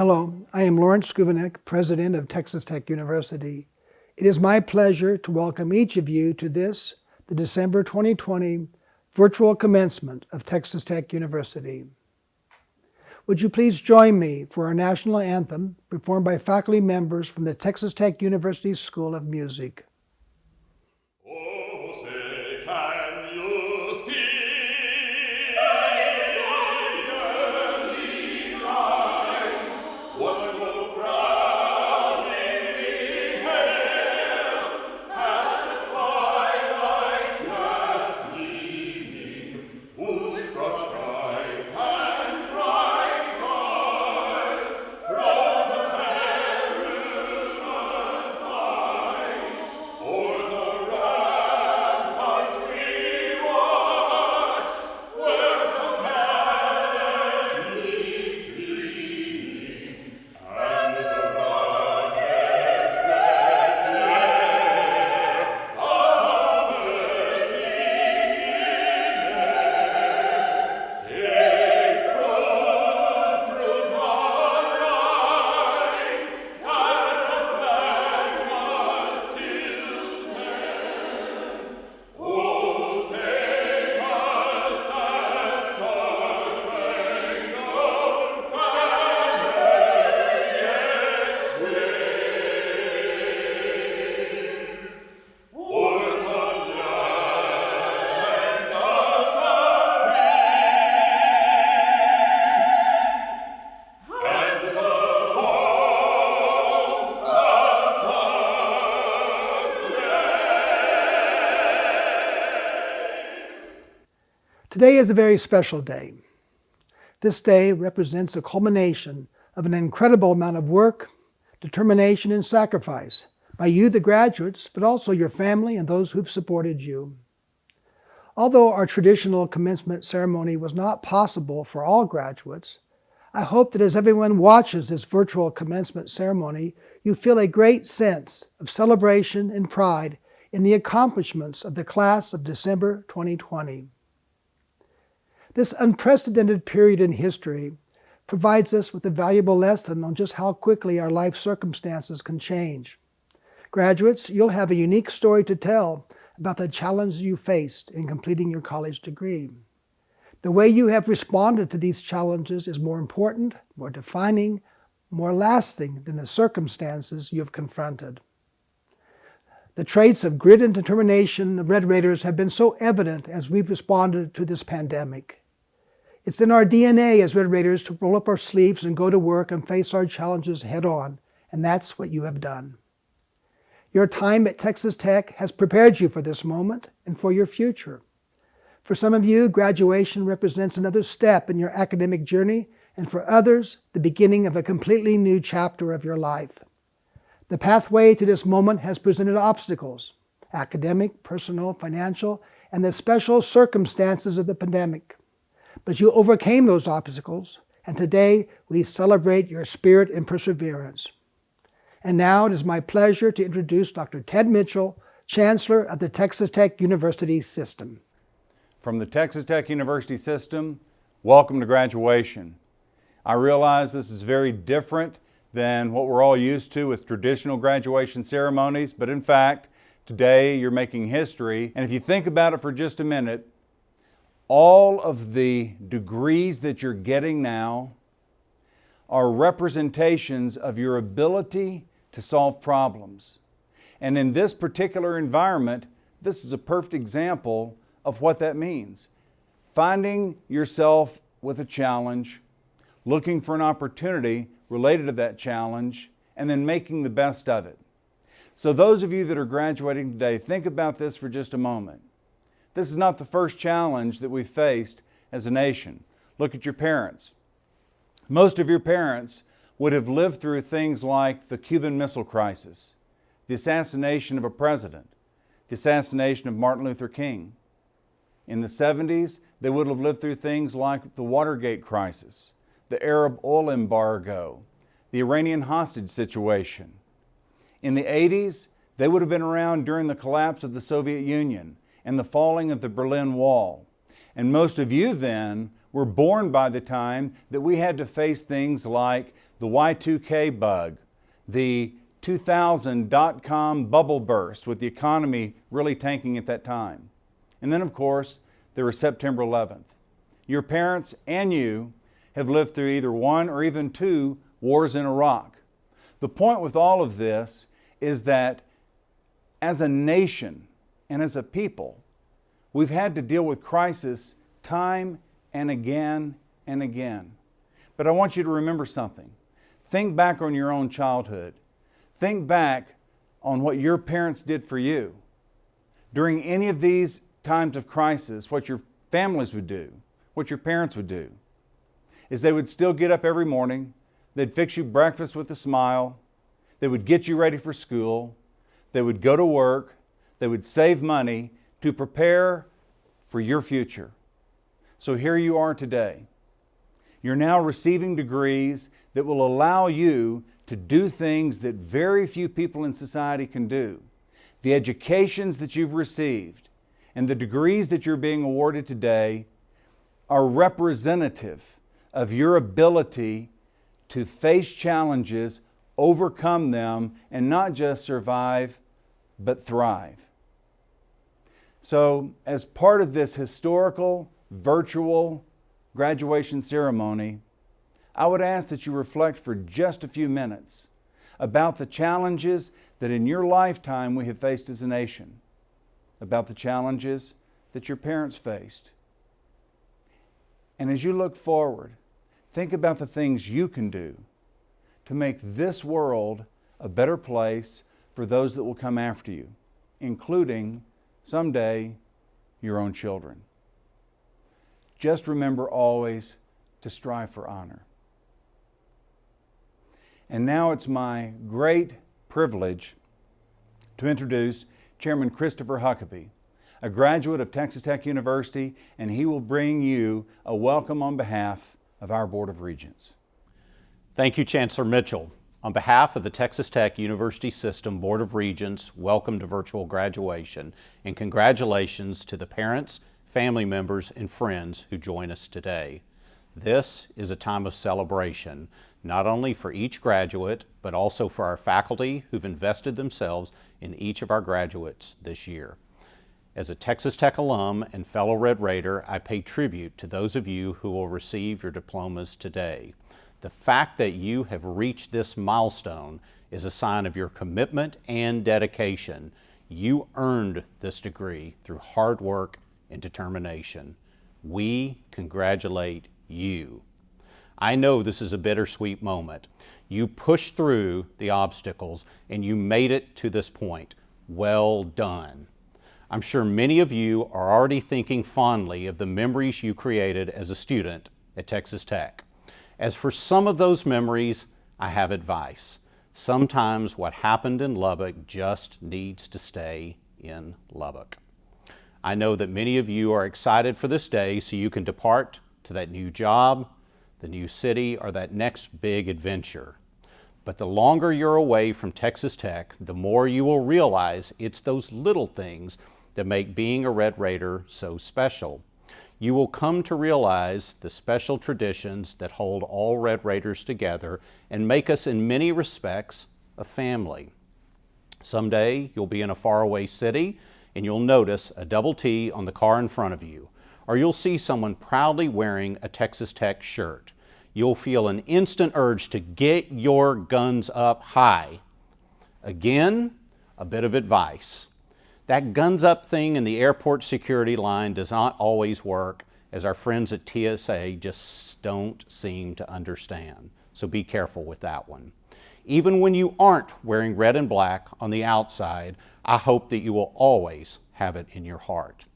Hello, I am Lawrence Skuvanek, President of Texas Tech University. It is my pleasure to welcome each of you to this, the December 2020 virtual commencement of Texas Tech University. Would you please join me for our national anthem performed by faculty members from the Texas Tech University School of Music. Oh, say, can you see? What so proudly we hailed at the twilight's last gleaming, whose broad stripes and bright stars through the perilous fight o'er the ramparts we watched, where so gallantly streaming, and the rocket's red glare of bursting in air gave proof through the night that the flag was still there. Oh, say does that star-spangled banner yet wave o'er the land of the free and the home of the brave? Today is a very special day. This day represents a culmination of an incredible amount of work, determination, and sacrifice by you, the graduates, but also your family and those who've supported you. Although our traditional commencement ceremony was not possible for all graduates, I hope that as everyone watches this virtual commencement ceremony, you feel a great sense of celebration and pride in the accomplishments of the class of December 2020. This unprecedented period in history provides us with a valuable lesson on just how quickly our life circumstances can change. Graduates, you'll have a unique story to tell about the challenges you faced in completing your college degree. The way you have responded to these challenges is more important, more defining, more lasting than the circumstances you have confronted. The traits of grit and determination of Red Raiders have been so evident as we've responded to this pandemic. It's in our DNA as Red Raiders to roll up our sleeves and go to work and face our challenges head on, and that's what you have done. Your time at Texas Tech has prepared you for this moment and for your future. For some of you, graduation represents another step in your academic journey, and for others, the beginning of a completely new chapter of your life. The pathway to this moment has presented obstacles: academic, personal, financial, and the special circumstances of the pandemic. But you overcame those obstacles, and today we celebrate your spirit and perseverance. And now it is my pleasure to introduce Dr. Ted Mitchell, Chancellor of the Texas Tech University System. From the Texas Tech University System, welcome to graduation. I realize this is very different than what we're all used to with traditional graduation ceremonies, but in fact, today you're making history. And if you think about it for just a minute, all of the degrees that you're getting now are representations of your ability to solve problems. And in this particular environment, this is a perfect example of what that means. Finding yourself with a challenge, looking for an opportunity related to that challenge, and then making the best of it. So those of you that are graduating today, think about this for just a moment. This is not the first challenge that we've faced as a nation. Look at your parents. Most of your parents would have lived through things like the Cuban Missile Crisis, the assassination of a president, the assassination of Martin Luther King. In the 70s, they would have lived through things like the Watergate crisis, the Arab oil embargo, the Iranian hostage situation. In the 80s, they would have been around during the collapse of the Soviet Union and the falling of the Berlin Wall. And most of you then were born by the time that we had to face things like the Y2K bug, the 2000 dot-com bubble burst with the economy really tanking at that time. And then, of course, there was September 11th. Your parents and you have lived through either one or even two wars in Iraq. The point with all of this is that as a nation and as a people, we've had to deal with crisis time and again and again. But I want you to remember something. Think back on your own childhood. Think back on what your parents did for you. During any of these times of crisis, what your families would do, what your parents would do, is they would still get up every morning, they'd fix you breakfast with a smile, they would get you ready for school, they would go to work, they would save money to prepare for your future. So here you are today. You're now receiving degrees that will allow you to do things that very few people in society can do. The educations that you've received and the degrees that you're being awarded today are representative of your ability to face challenges, overcome them, and not just survive, but thrive. So, as part of this historical, virtual graduation ceremony, I would ask that you reflect for just a few minutes about the challenges that in your lifetime we have faced as a nation, about the challenges that your parents faced. And as you look forward, think about the things you can do to make this world a better place for those that will come after you, including someday your own children. Just remember always to strive for honor. And now it's my great privilege to introduce Chairman Christopher Huckabee, a graduate of Texas Tech University, and he will bring you a welcome on behalf of our Board of Regents. Thank you, Chancellor Mitchell. On behalf of the Texas Tech University System Board of Regents, welcome to virtual graduation, and congratulations to the parents, family members, and friends who join us today. This is a time of celebration, not only for each graduate, but also for our faculty who've invested themselves in each of our graduates this year. As a Texas Tech alum and fellow Red Raider, I pay tribute to those of you who will receive your diplomas today. The fact that you have reached this milestone is a sign of your commitment and dedication. You earned this degree through hard work and determination. We congratulate you. I know this is a bittersweet moment. You pushed through the obstacles and you made it to this point. Well done. I'm sure many of you are already thinking fondly of the memories you created as a student at Texas Tech. As for some of those memories, I have advice. Sometimes what happened in Lubbock just needs to stay in Lubbock. I know that many of you are excited for this day so you can depart to that new job, the new city, or that next big adventure. But the longer you're away from Texas Tech, the more you will realize it's those little things that make being a Red Raider so special. You will come to realize the special traditions that hold all Red Raiders together and make us in many respects a family. Someday you'll be in a faraway city and you'll notice a double T on the car in front of you, or you'll see someone proudly wearing a Texas Tech shirt. You'll feel an instant urge to get your guns up high. Again, a bit of advice. That guns up thing in the airport security line does not always work, as our friends at TSA just don't seem to understand. So be careful with that one. Even when you aren't wearing red and black on the outside, I hope that you will always have it in your heart.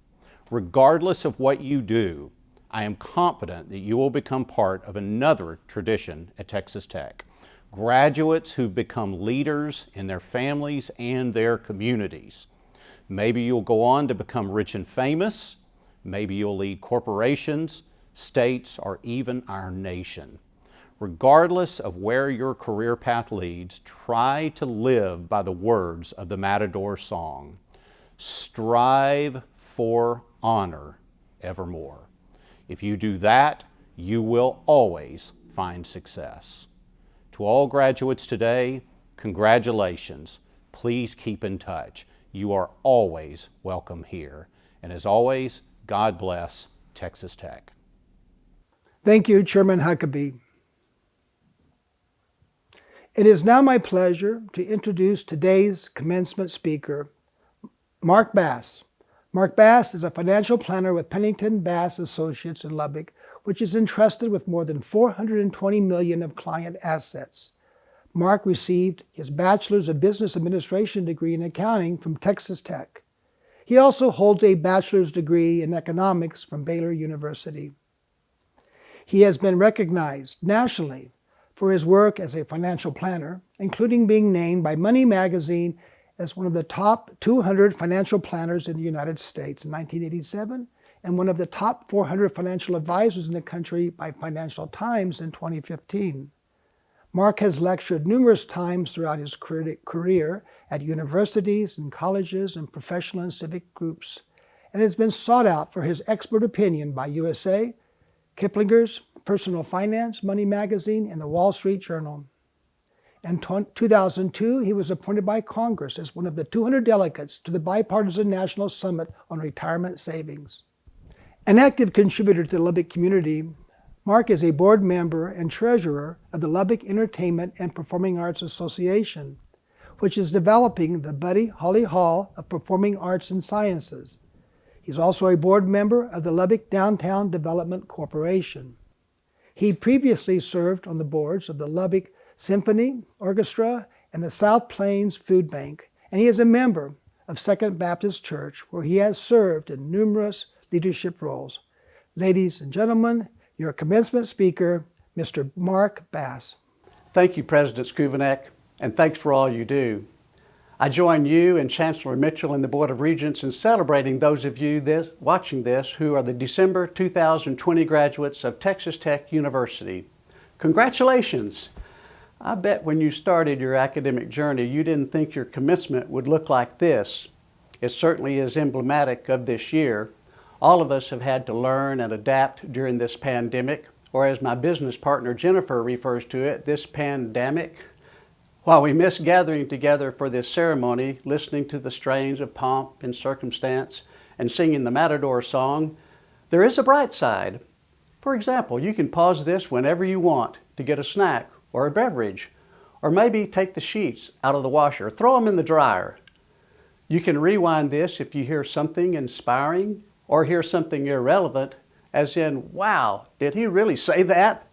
Regardless of what you do, I am confident that you will become part of another tradition at Texas Tech. Graduates who've become leaders in their families and their communities. Maybe you'll go on to become rich and famous. Maybe you'll lead corporations, states, or even our nation. Regardless of where your career path leads, try to live by the words of the Matador song. Strive for honor evermore. If you do that, you will always find success. To all graduates today, congratulations. Please keep in touch. You are always welcome here. And as always, God bless Texas Tech. Thank you, Chairman Huckabee. It is now my pleasure to introduce today's commencement speaker, Mark Bass. Mark Bass is a financial planner with Pennington Bass Associates in Lubbock, which is entrusted with more than $420 million of client assets. Mark received his Bachelor's of Business Administration degree in accounting from Texas Tech. He also holds a bachelor's degree in economics from Baylor University. He has been recognized nationally for his work as a financial planner, including being named by Money Magazine as one of the top 200 financial planners in the United States in 1987 and one of the top 400 financial advisors in the country by Financial Times in 2015. Mark has lectured numerous times throughout his career at universities and colleges and professional and civic groups, and has been sought out for his expert opinion by USA, Kiplinger's Personal Finance, Money Magazine, and the Wall Street Journal. In 2002, he was appointed by Congress as one of the 200 delegates to the Bipartisan National Summit on Retirement Savings. An active contributor to the Lubbock community, Mark is a board member and treasurer of the Lubbock Entertainment and Performing Arts Association, which is developing the Buddy Holly Hall of Performing Arts and Sciences. He's also a board member of the Lubbock Downtown Development Corporation. He previously served on the boards of the Lubbock Symphony Orchestra and the South Plains Food Bank, and he is a member of Second Baptist Church, where he has served in numerous leadership roles. Ladies and gentlemen, your commencement speaker, Mr. Mark Bass. Thank you, President Skruvanek, and thanks for all you do. I join you and Chancellor Mitchell and the Board of Regents in celebrating those of you watching this who are the December 2020 graduates of Texas Tech University. Congratulations! I bet when you started your academic journey, you didn't think your commencement would look like this. It certainly is emblematic of this year. All of us have had to learn and adapt during this pandemic, or as my business partner Jennifer refers to it, this pandemic. While we miss gathering together for this ceremony, listening to the strains of pomp and circumstance, and singing the Matador song, there is a bright side. For example, you can pause this whenever you want to get a snack or a beverage, or maybe take the sheets out of the washer, throw them in the dryer. You can rewind this if you hear something inspiring or hear something irrelevant, as in, wow, did he really say that?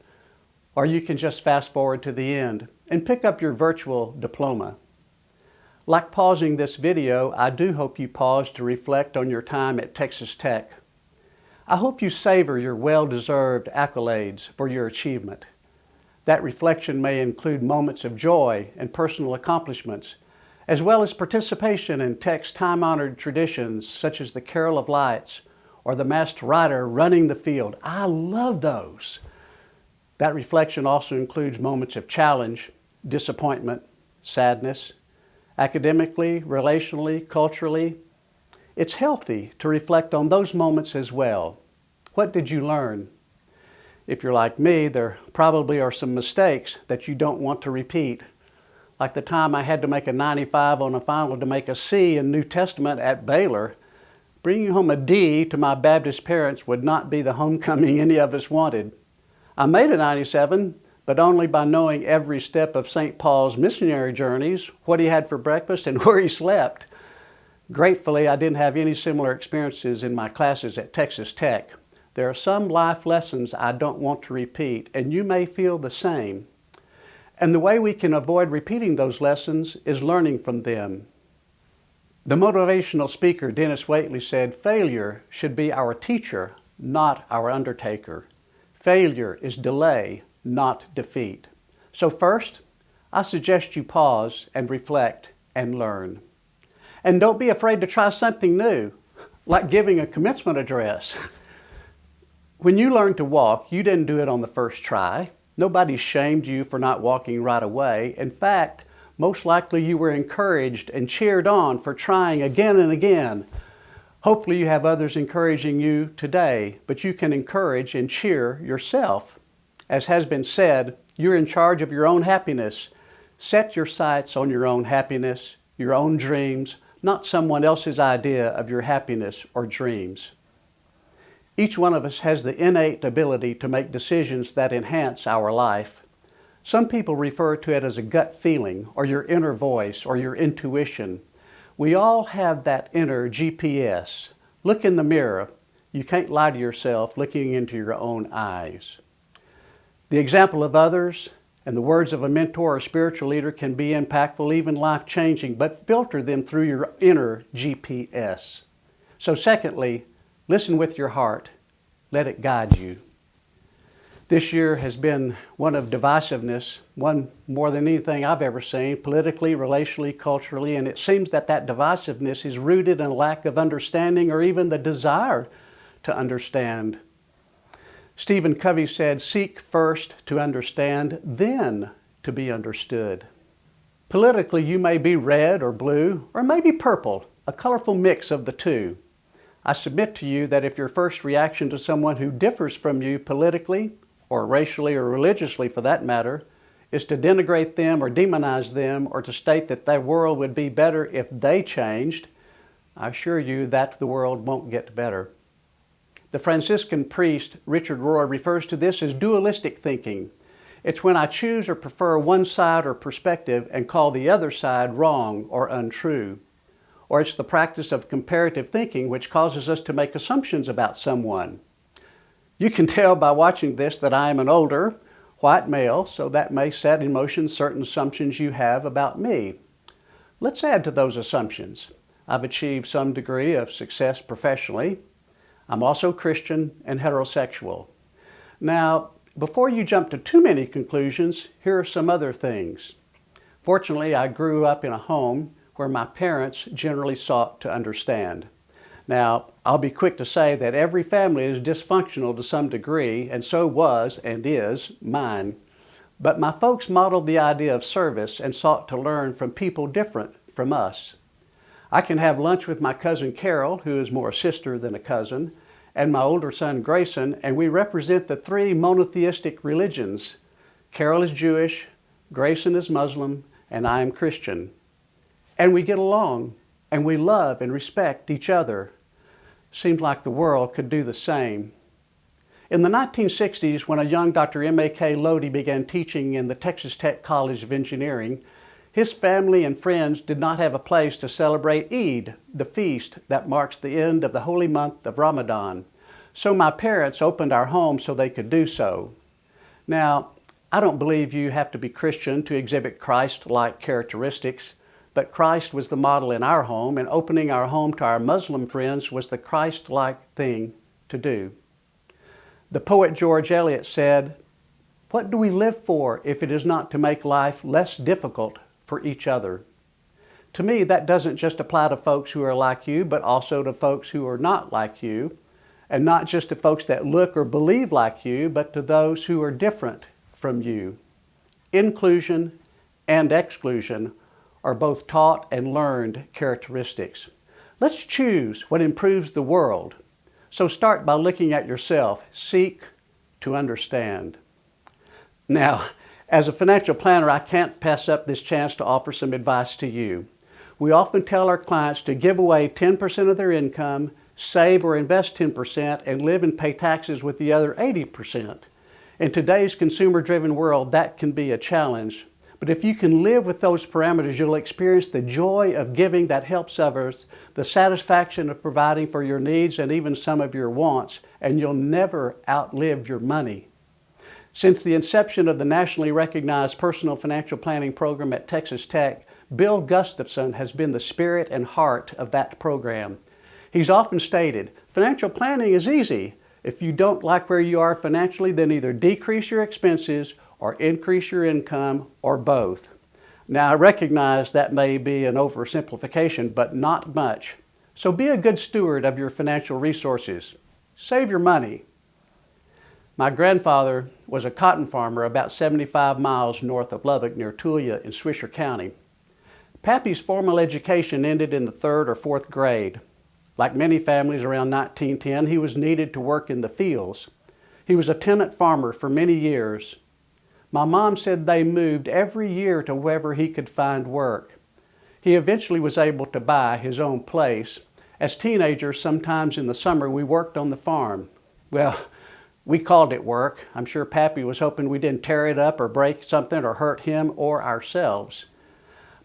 Or you can just fast forward to the end and pick up your virtual diploma. Like pausing this video, I do hope you pause to reflect on your time at Texas Tech. I hope you savor your well-deserved accolades for your achievement. That reflection may include moments of joy and personal accomplishments, as well as participation in Tech's time-honored traditions such as the Carol of Lights or the masked rider running the field. I love those. That reflection also includes moments of challenge, disappointment, sadness, academically, relationally, culturally. It's healthy to reflect on those moments as well. What did you learn? If you're like me, there probably are some mistakes that you don't want to repeat. Like the time I had to make a 95 on a final to make a C in New Testament at Baylor. Bringing home a D to my Baptist parents would not be the homecoming any of us wanted. I made a 97, but only by knowing every step of St. Paul's missionary journeys, what he had for breakfast, and where he slept. Gratefully, I didn't have any similar experiences in my classes at Texas Tech. There are some life lessons I don't want to repeat, and you may feel the same. And the way we can avoid repeating those lessons is learning from them. The motivational speaker, Dennis Waitley, said, "Failure should be our teacher, not our undertaker. Failure is delay, not defeat." So first, I suggest you pause and reflect and learn. And don't be afraid to try something new, like giving a commencement address. When you learned to walk, you didn't do it on the first try. Nobody shamed you for not walking right away. In fact, most likely you were encouraged and cheered on for trying again and again. Hopefully you have others encouraging you today, but you can encourage and cheer yourself. As has been said, you're in charge of your own happiness. Set your sights on your own happiness, your own dreams, not someone else's idea of your happiness or dreams. Each one of us has the innate ability to make decisions that enhance our life. Some people refer to it as a gut feeling, or your inner voice, or your intuition. We all have that inner GPS. Look in the mirror. You can't lie to yourself looking into your own eyes. The example of others and the words of a mentor or spiritual leader can be impactful, even life-changing, but filter them through your inner GPS. So secondly, listen with your heart. Let it guide you. This year has been one of divisiveness, one more than anything I've ever seen, politically, relationally, culturally, and it seems that divisiveness is rooted in a lack of understanding or even the desire to understand. Stephen Covey said, "Seek first to understand, then to be understood." Politically, you may be red or blue, or maybe purple, a colorful mix of the two. I submit to you that if your first reaction to someone who differs from you politically, or racially or religiously for that matter, is to denigrate them or demonize them or to state that their world would be better if they changed, I assure you that the world won't get better. The Franciscan priest Richard Rohr refers to this as dualistic thinking. It's when I choose or prefer one side or perspective and call the other side wrong or untrue. Or it's the practice of comparative thinking which causes us to make assumptions about someone. You can tell by watching this that I am an older, white male, so that may set in motion certain assumptions you have about me. Let's add to those assumptions. I've achieved some degree of success professionally. I'm also Christian and heterosexual. Now, before you jump to too many conclusions, here are some other things. Fortunately, I grew up in a home where my parents generally sought to understand. Now, I'll be quick to say that every family is dysfunctional to some degree, and so was and is mine. But my folks modeled the idea of service and sought to learn from people different from us. I can have lunch with my cousin Carol, who is more a sister than a cousin, and my older son Grayson, and we represent the three monotheistic religions. Carol is Jewish, Grayson is Muslim, and I am Christian. And we get along, and we love and respect each other. Seems like the world could do the same. In the 1960s, when a young Dr. M.A.K. Lodi began teaching in the Texas Tech College of Engineering, his family and friends did not have a place to celebrate Eid, the feast that marks the end of the holy month of Ramadan. So my parents opened our home so they could do so. Now, I don't believe you have to be Christian to exhibit Christ-like characteristics, but Christ was the model in our home, and opening our home to our Muslim friends was the Christ-like thing to do. The poet George Eliot said, "What do we live for if it is not to make life less difficult for each other?" To me, that doesn't just apply to folks who are like you, but also to folks who are not like you, and not just to folks that look or believe like you, but to those who are different from you. Inclusion and exclusion are both taught and learned characteristics. Let's choose what improves the world. So start by looking at yourself. Seek to understand. Now, as a financial planner, I can't pass up this chance to offer some advice to you. We often tell our clients to give away 10% of their income, save or invest 10%, and live and pay taxes with the other 80%. In today's consumer-driven world, that can be a challenge. But if you can live with those parameters, you'll experience the joy of giving that helps others, the satisfaction of providing for your needs and even some of your wants, and you'll never outlive your money. Since the inception of the nationally recognized personal financial planning program at Texas Tech, Bill Gustafson has been the spirit and heart of that program. He's often stated, financial planning is easy. If you don't like where you are financially, then either decrease your expenses or increase your income, or both. Now, I recognize that may be an oversimplification, but not much. So be a good steward of your financial resources. Save your money. My grandfather was a cotton farmer about 75 miles north of Lubbock near Tulia in Swisher County. Pappy's formal education ended in the 3rd or 4th grade. Like many families around 1910, he was needed to work in the fields. He was a tenant farmer for many years. My mom said they moved every year to wherever he could find work. He eventually was able to buy his own place. As teenagers, sometimes in the summer, we worked on the farm. Well, we called it work. I'm sure Pappy was hoping we didn't tear it up or break something or hurt him or ourselves.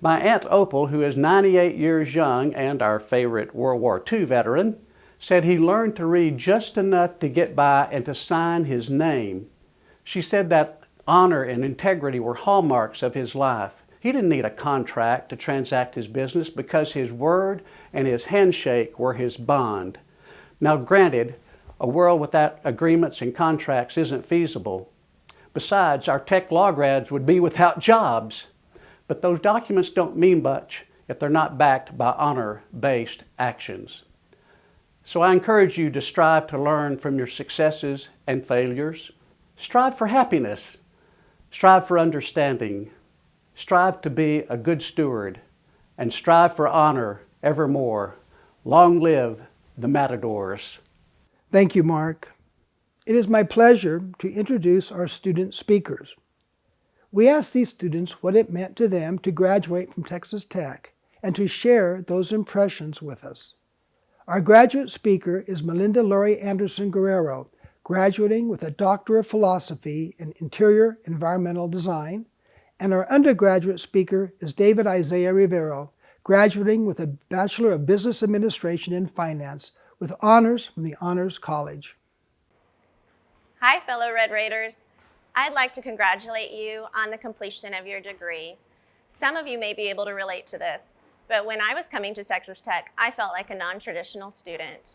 My Aunt Opal, who is 98 years young and our favorite World War II veteran, said he learned to read just enough to get by and to sign his name. She said that honor and integrity were hallmarks of his life. He didn't need a contract to transact his business because his word and his handshake were his bond. Now granted, a world without agreements and contracts isn't feasible. Besides, our tech law grads would be without jobs. But those documents don't mean much if they're not backed by honor-based actions. So I encourage you to strive to learn from your successes and failures. Strive for happiness. Strive for understanding. Strive to be a good steward. And strive for honor evermore. Long live the Matadors. Thank you, Mark. It is my pleasure to introduce our student speakers. We asked these students what it meant to them to graduate from Texas Tech and to share those impressions with us. Our graduate speaker is Melinda Laurie Anderson Guerrero, graduating with a Doctor of Philosophy in Interior Environmental Design, and our undergraduate speaker is David Isaiah Rivero, graduating with a Bachelor of Business Administration in Finance with honors from the Honors College. Hi, fellow Red Raiders. I'd like to congratulate you on the completion of your degree. Some of you may be able to relate to this, but when I was coming to Texas Tech, I felt like a non-traditional student.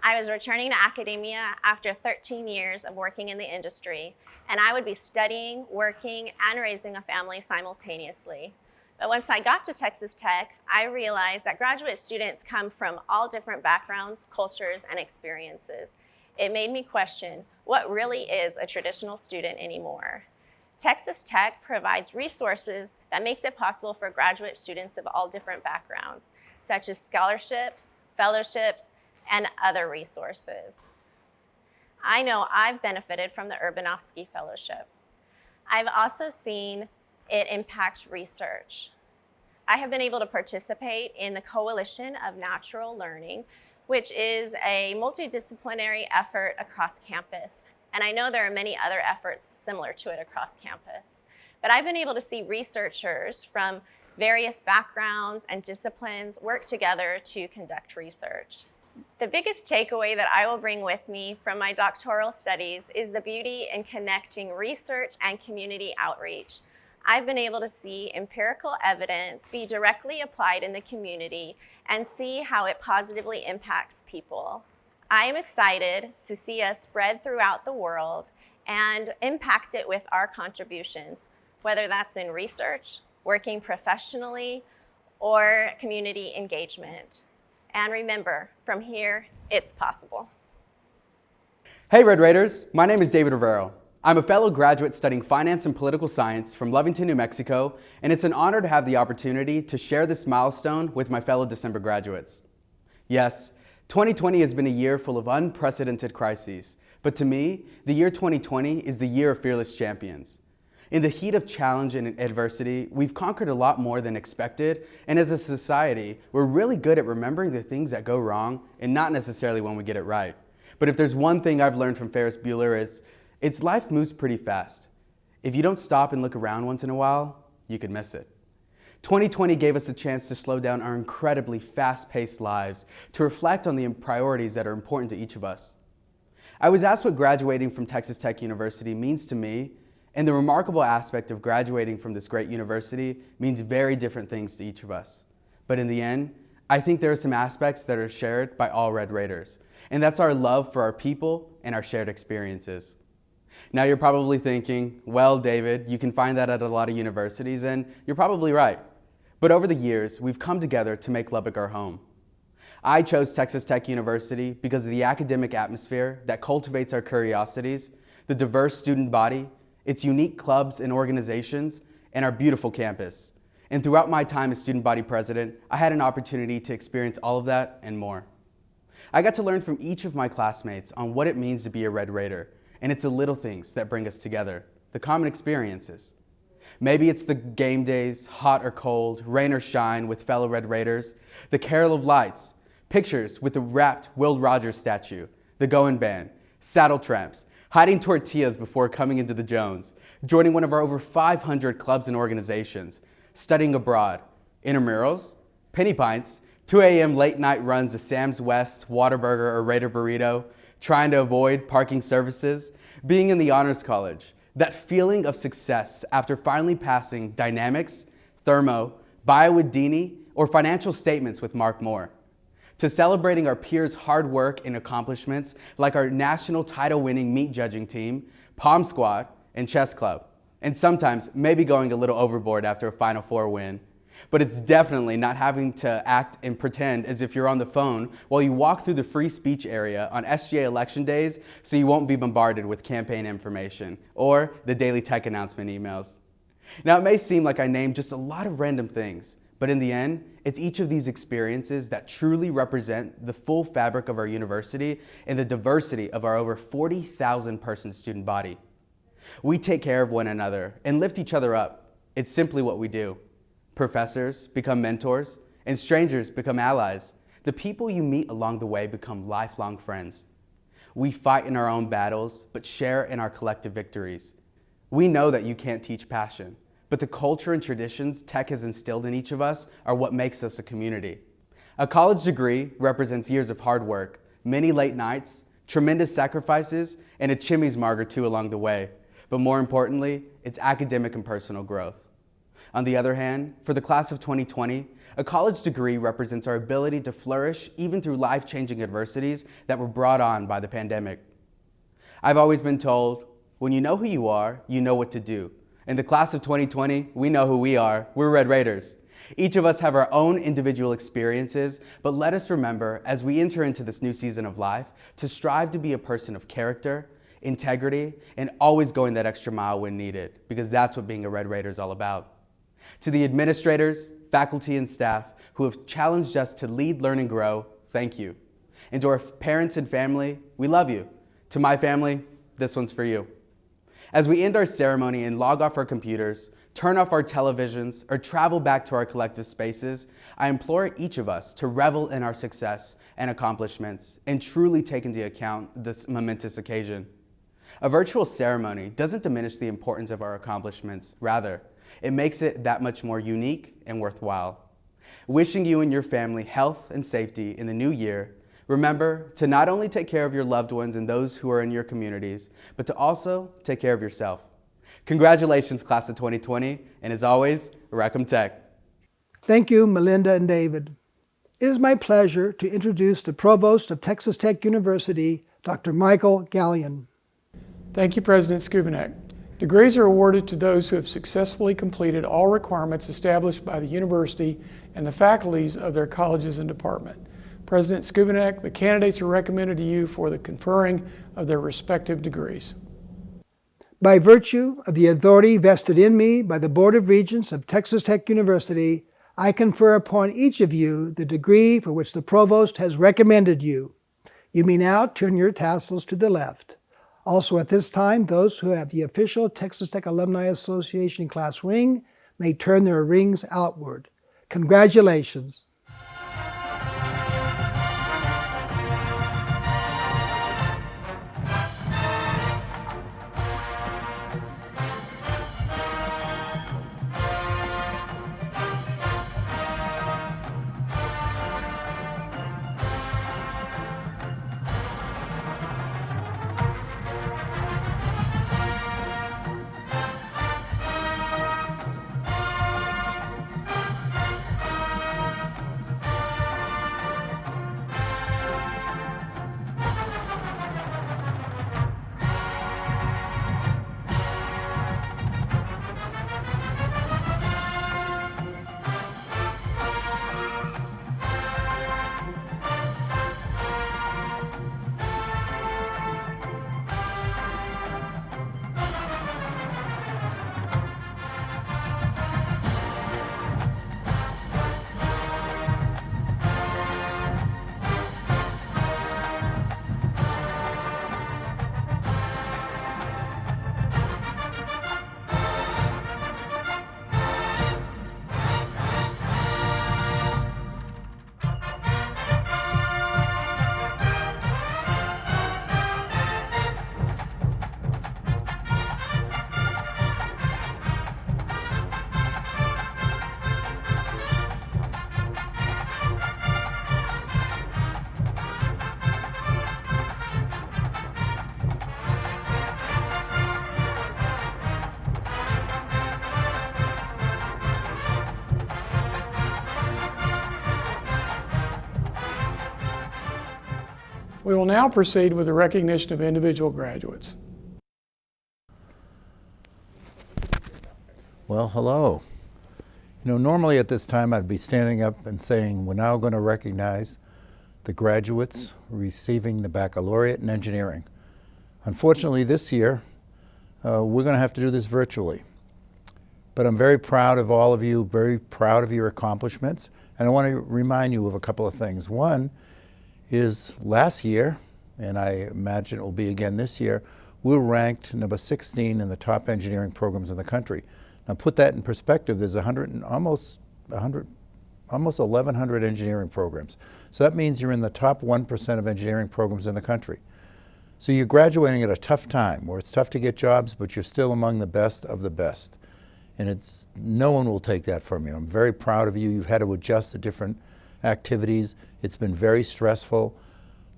I was returning to academia after 13 years of working in the industry, and I would be studying, working, and raising a family simultaneously. But once I got to Texas Tech, I realized that graduate students come from all different backgrounds, cultures, and experiences. It made me question what really is a traditional student anymore. Texas Tech provides resources that makes it possible for graduate students of all different backgrounds, such as scholarships, fellowships, and other resources. I know I've benefited from the Urbanofsky Fellowship. I've also seen it impact research. I have been able to participate in the Coalition of Natural Learning, which is a multidisciplinary effort across campus. And I know there are many other efforts similar to it across campus. But I've been able to see researchers from various backgrounds and disciplines work together to conduct research. The biggest takeaway that I will bring with me from my doctoral studies is the beauty in connecting research and community outreach. I've been able to see empirical evidence be directly applied in the community and see how it positively impacts people. I am excited to see us spread throughout the world and impact it with our contributions, whether that's in research, working professionally, or community engagement. And remember, from here, it's possible. Hey Red Raiders, my name is David Rivero. I'm a fellow graduate studying finance and political science from Lovington, New Mexico, and it's an honor to have the opportunity to share this milestone with my fellow December graduates. Yes, 2020 has been a year full of unprecedented crises, but to me, the year 2020 is the year of fearless champions. In the heat of challenge and adversity, we've conquered a lot more than expected, and as a society, we're really good at remembering the things that go wrong and not necessarily when we get it right. But if there's one thing I've learned from Ferris Bueller it's life moves pretty fast. If you don't stop and look around once in a while, you could miss it. 2020 gave us a chance to slow down our incredibly fast-paced lives, to reflect on the priorities that are important to each of us. I was asked what graduating from Texas Tech University means to me, and the remarkable aspect of graduating from this great university means very different things to each of us. But in the end, I think there are some aspects that are shared by all Red Raiders, and that's our love for our people and our shared experiences. Now you're probably thinking, well, David, you can find that at a lot of universities, and you're probably right. But over the years, we've come together to make Lubbock our home. I chose Texas Tech University because of the academic atmosphere that cultivates our curiosities, the diverse student body, its unique clubs and organizations, and our beautiful campus. And throughout my time as student body president, I had an opportunity to experience all of that and more. I got to learn from each of my classmates on what it means to be a Red Raider, and it's the little things that bring us together, the common experiences. Maybe it's the game days, hot or cold, rain or shine with fellow Red Raiders, the carol of lights, pictures with the wrapped Will Rogers statue, the Going Band, saddle tramps, hiding tortillas before coming into the Jones, joining one of our over 500 clubs and organizations, studying abroad, intramurals, penny pints, 2 a.m. late night runs to Sam's West, Whataburger, or Raider Burrito, trying to avoid parking services, being in the Honors College, that feeling of success after finally passing dynamics, thermo, bio with Dini, or financial statements with Mark Moore, to celebrating our peers' hard work and accomplishments like our national title-winning meat judging team, Palm Squad, and Chess Club, and sometimes maybe going a little overboard after a Final Four win. But it's definitely not having to act and pretend as if you're on the phone while you walk through the free speech area on SGA election days so you won't be bombarded with campaign information or the daily tech announcement emails. Now, it may seem like I named just a lot of random things, but in the end, it's each of these experiences that truly represent the full fabric of our university and the diversity of our over 40,000 person student body. We take care of one another and lift each other up. It's simply what we do. Professors become mentors, and strangers become allies. The people you meet along the way become lifelong friends. We fight in our own battles, but share in our collective victories. We know that you can't teach passion, but the culture and traditions tech has instilled in each of us are what makes us a community. A college degree represents years of hard work, many late nights, tremendous sacrifices, and a Chimmy's marg or two along the way. But more importantly, it's academic and personal growth. On the other hand, for the class of 2020, a college degree represents our ability to flourish even through life-changing adversities that were brought on by the pandemic. I've always been told, when you know who you are, you know what to do. In the class of 2020, we know who we are. We're Red Raiders. Each of us have our own individual experiences, but let us remember, as we enter into this new season of life, to strive to be a person of character, integrity, and always going that extra mile when needed, because that's what being a Red Raider is all about. To the administrators, faculty, and staff who have challenged us to lead, learn, and grow, thank you. And to our parents and family, we love you. To my family, this one's for you. As we end our ceremony and log off our computers, turn off our televisions, or travel back to our collective spaces, I implore each of us to revel in our success and accomplishments and truly take into account this momentous occasion. A virtual ceremony doesn't diminish the importance of our accomplishments. Rather, it makes it that much more unique and worthwhile. Wishing you and your family health and safety in the new year, remember to not only take care of your loved ones and those who are in your communities, but to also take care of yourself. Congratulations, class of 2020, and as always, Rackham Tech. Thank you, Melinda and David. It is my pleasure to introduce the Provost of Texas Tech University, Dr. Michael Gallion. Thank you, President Skubanek. Degrees are awarded to those who have successfully completed all requirements established by the university and the faculties of their colleges and department. President Skubanek, the candidates are recommended to you for the conferring of their respective degrees. By virtue of the authority vested in me by the Board of Regents of Texas Tech University, I confer upon each of you the degree for which the Provost has recommended you. You may now turn your tassels to the left. Also at this time, those who have the official Texas Tech Alumni Association class ring may turn their rings outward. Congratulations. We will now proceed with the recognition of individual graduates. Well, hello. You know, normally at this time I'd be standing up and saying we're now going to recognize the graduates receiving the baccalaureate in engineering. Unfortunately, this year we're going to have to do this virtually. But I'm very proud of all of you, very proud of your accomplishments, and I want to remind you of a couple of things. One is last year, and I imagine it will be again this year, we were ranked number 16 in the top engineering programs in the country. Now put that in perspective, there's almost 1,100 engineering programs. So that means you're in the top 1% of engineering programs in the country. So you're graduating at a tough time where it's tough to get jobs, but you're still among the best of the best. And no one will take that from you. I'm very proud of you. You've had to adjust to different activities. It's been very stressful,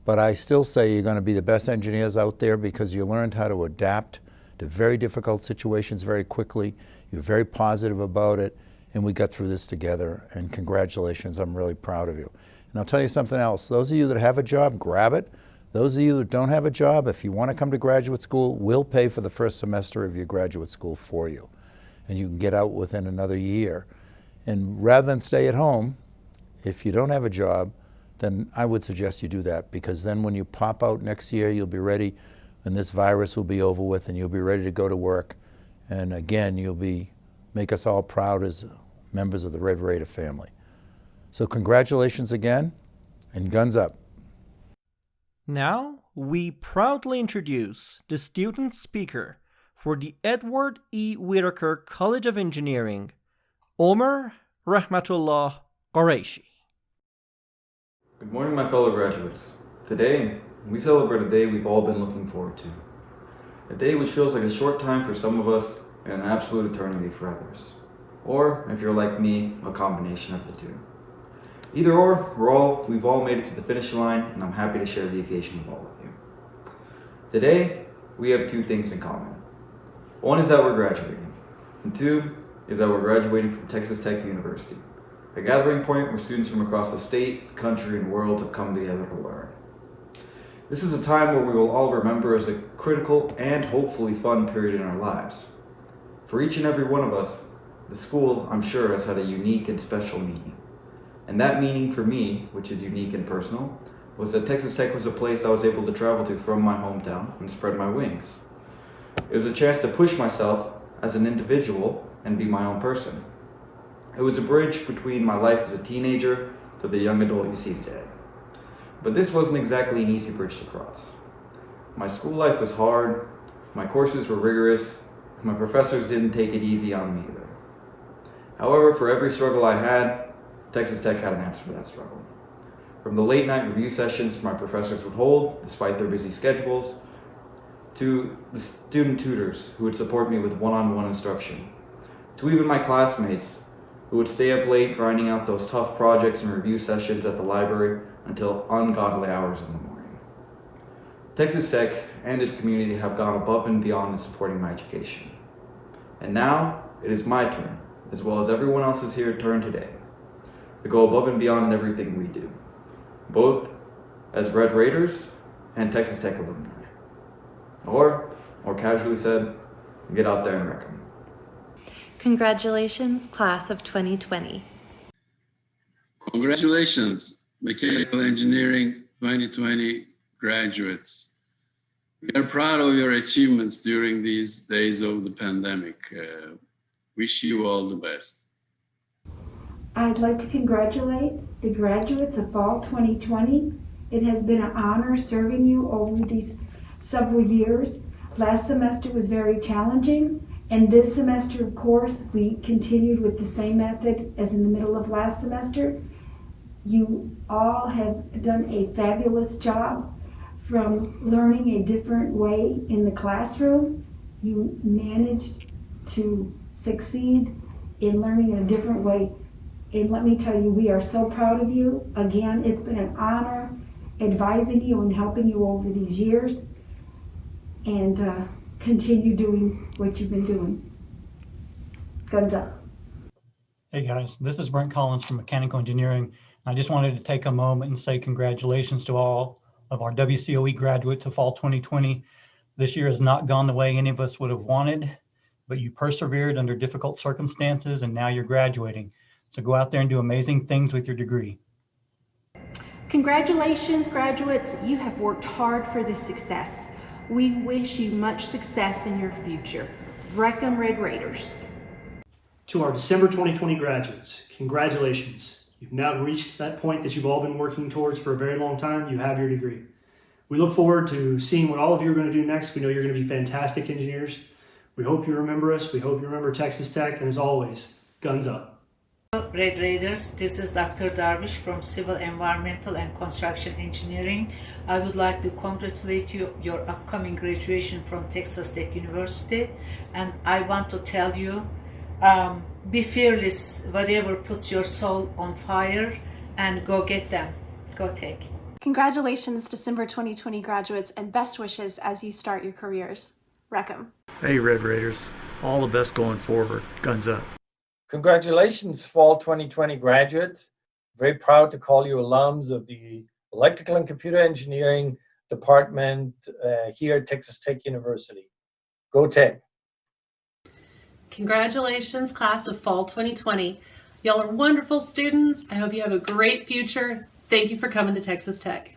but I still say you're going to be the best engineers out there because you learned how to adapt to very difficult situations very quickly. You're very positive about it, and we got through this together, and congratulations. I'm really proud of you. And I'll tell you something else. Those of you that have a job, grab it. Those of you that don't have a job, if you want to come to graduate school, we'll pay for the first semester of your graduate school for you. And you can get out within another year. And rather than stay at home, if you don't have a job, then I would suggest you do that, because then when you pop out next year, you'll be ready, and this virus will be over with, and you'll be ready to go to work. And again, make us all proud as members of the Red Raider family. So congratulations again, and guns up. Now, we proudly introduce the student speaker for the Edward E. Whitaker College of Engineering, Omer Rahmatullah Qureshi. Good morning, my fellow graduates. Today, we celebrate a day we've all been looking forward to. A day which feels like a short time for some of us and an absolute eternity for others. Or, if you're like me, a combination of the two. Either or, we've all made it to the finish line, and I'm happy to share the occasion with all of you. Today, we have two things in common. One is that we're graduating, and two is that we're graduating from Texas Tech University, a gathering point where students from across the state, country, and world have come together to learn. This is a time where we will all remember as a critical and hopefully fun period in our lives. For each and every one of us, the school, I'm sure, has had a unique and special meaning. And that meaning for me, which is unique and personal, was that Texas Tech was a place I was able to travel to from my hometown and spread my wings. It was a chance to push myself as an individual and be my own person. It was a bridge between my life as a teenager to the young adult you see today. But this wasn't exactly an easy bridge to cross. My school life was hard, my courses were rigorous, and my professors didn't take it easy on me either. However, for every struggle I had, Texas Tech had an answer to that struggle. From the late night review sessions my professors would hold, despite their busy schedules, to the student tutors who would support me with one-on-one instruction, to even my classmates who would stay up late grinding out those tough projects and review sessions at the library until ungodly hours in the morning. Texas Tech and its community have gone above and beyond in supporting my education. And now, it is my turn, as well as everyone else's here turn today, to go above and beyond in everything we do, both as Red Raiders and Texas Tech alumni. Or, more casually said, get out there and wreck 'em. Congratulations, class of 2020. Congratulations, Mechanical Engineering 2020 graduates. We are proud of your achievements during these days of the pandemic. Wish you all the best. I'd like to congratulate the graduates of Fall 2020. It has been an honor serving you over these several years. Last semester was very challenging, and this semester, of course, we continued with the same method as in the middle of last semester. You all have done a fabulous job from learning a different way in the classroom. You managed to succeed in learning in a different way. And let me tell you, we are so proud of you. Again, it's been an honor advising you and helping you over these years. And continue doing what you've been doing. Guns up. Hey guys, this is Brent Collins from Mechanical Engineering. I just wanted to take a moment and say congratulations to all of our WCOE graduates of fall 2020. This year has not gone the way any of us would have wanted, but you persevered under difficult circumstances and now you're graduating. So go out there and do amazing things with your degree. Congratulations, graduates. You have worked hard for this success. We wish you much success in your future. Wreck-'em Red Raiders. To our December 2020 graduates, congratulations. You've now reached that point that you've all been working towards for a very long time. You have your degree. We look forward to seeing what all of you are going to do next. We know you're going to be fantastic engineers. We hope you remember us. We hope you remember Texas Tech. And as always, guns up. Red Raiders, this is Dr. Darvish from Civil Environmental and Construction Engineering. I would like to congratulate you your upcoming graduation from Texas Tech University, and I want to tell you, be fearless, whatever puts your soul on fire, and go get them. Go Tech. Congratulations, December 2020 graduates, and best wishes as you start your careers. Wreck 'em. Hey Red Raiders, all the best going forward. Guns up. Congratulations, fall 2020 graduates. Very proud to call you alums of the Electrical and Computer Engineering Department here at Texas Tech University. Go Tech. Congratulations, class of fall 2020. Y'all are wonderful students. I hope you have a great future. Thank you for coming to Texas Tech.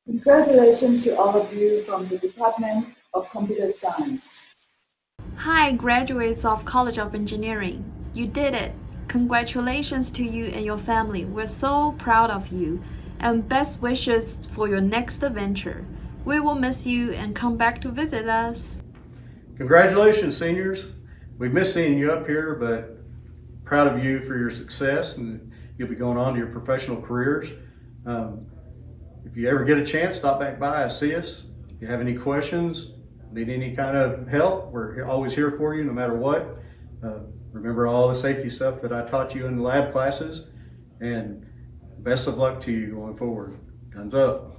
Congratulations to all of you from the Department of Computer Science. Hi, graduates of College of Engineering. You did it. Congratulations to you and your family. We're so proud of you. And best wishes for your next adventure. We will miss you and come back to visit us. Congratulations, seniors. We've missed seeing you up here, but proud of you for your success, and you'll be going on to your professional careers. If you ever get a chance, stop back by and see us. If you have any questions, need any kind of help, we're always here for you no matter what. Remember all the safety stuff that I taught you in the lab classes, and best of luck to you going forward. Guns up.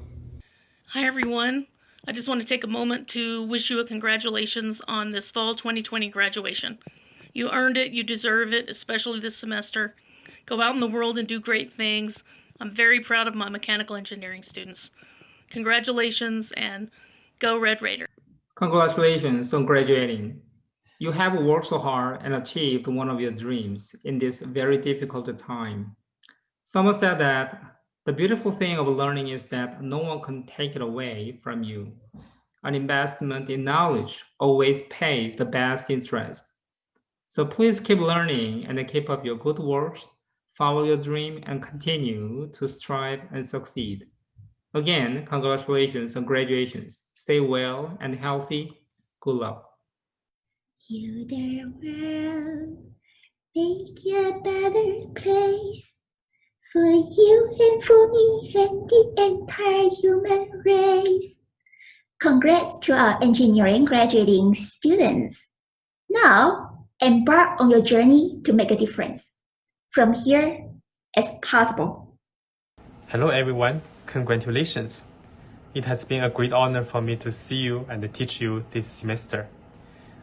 Hi everyone. I just want to take a moment to wish you a congratulations on this fall 2020 graduation. You earned it, you deserve it, especially this semester. Go out in the world and do great things. I'm very proud of my mechanical engineering students. Congratulations and go Red Raider. Congratulations on graduating. You have worked so hard and achieved one of your dreams in this very difficult time. Someone said that the beautiful thing of learning is that no one can take it away from you. An investment in knowledge always pays the best interest. So please keep learning and keep up your good work, follow your dream, and continue to strive and succeed. Again, congratulations on graduations. Stay well and healthy. Good luck. You the world, make you a better place for you and for me and the entire human race. Congrats to our engineering graduating students. Now, embark on your journey to make a difference. From here as possible. Hello everyone, congratulations. It has been a great honor for me to see you and teach you this semester.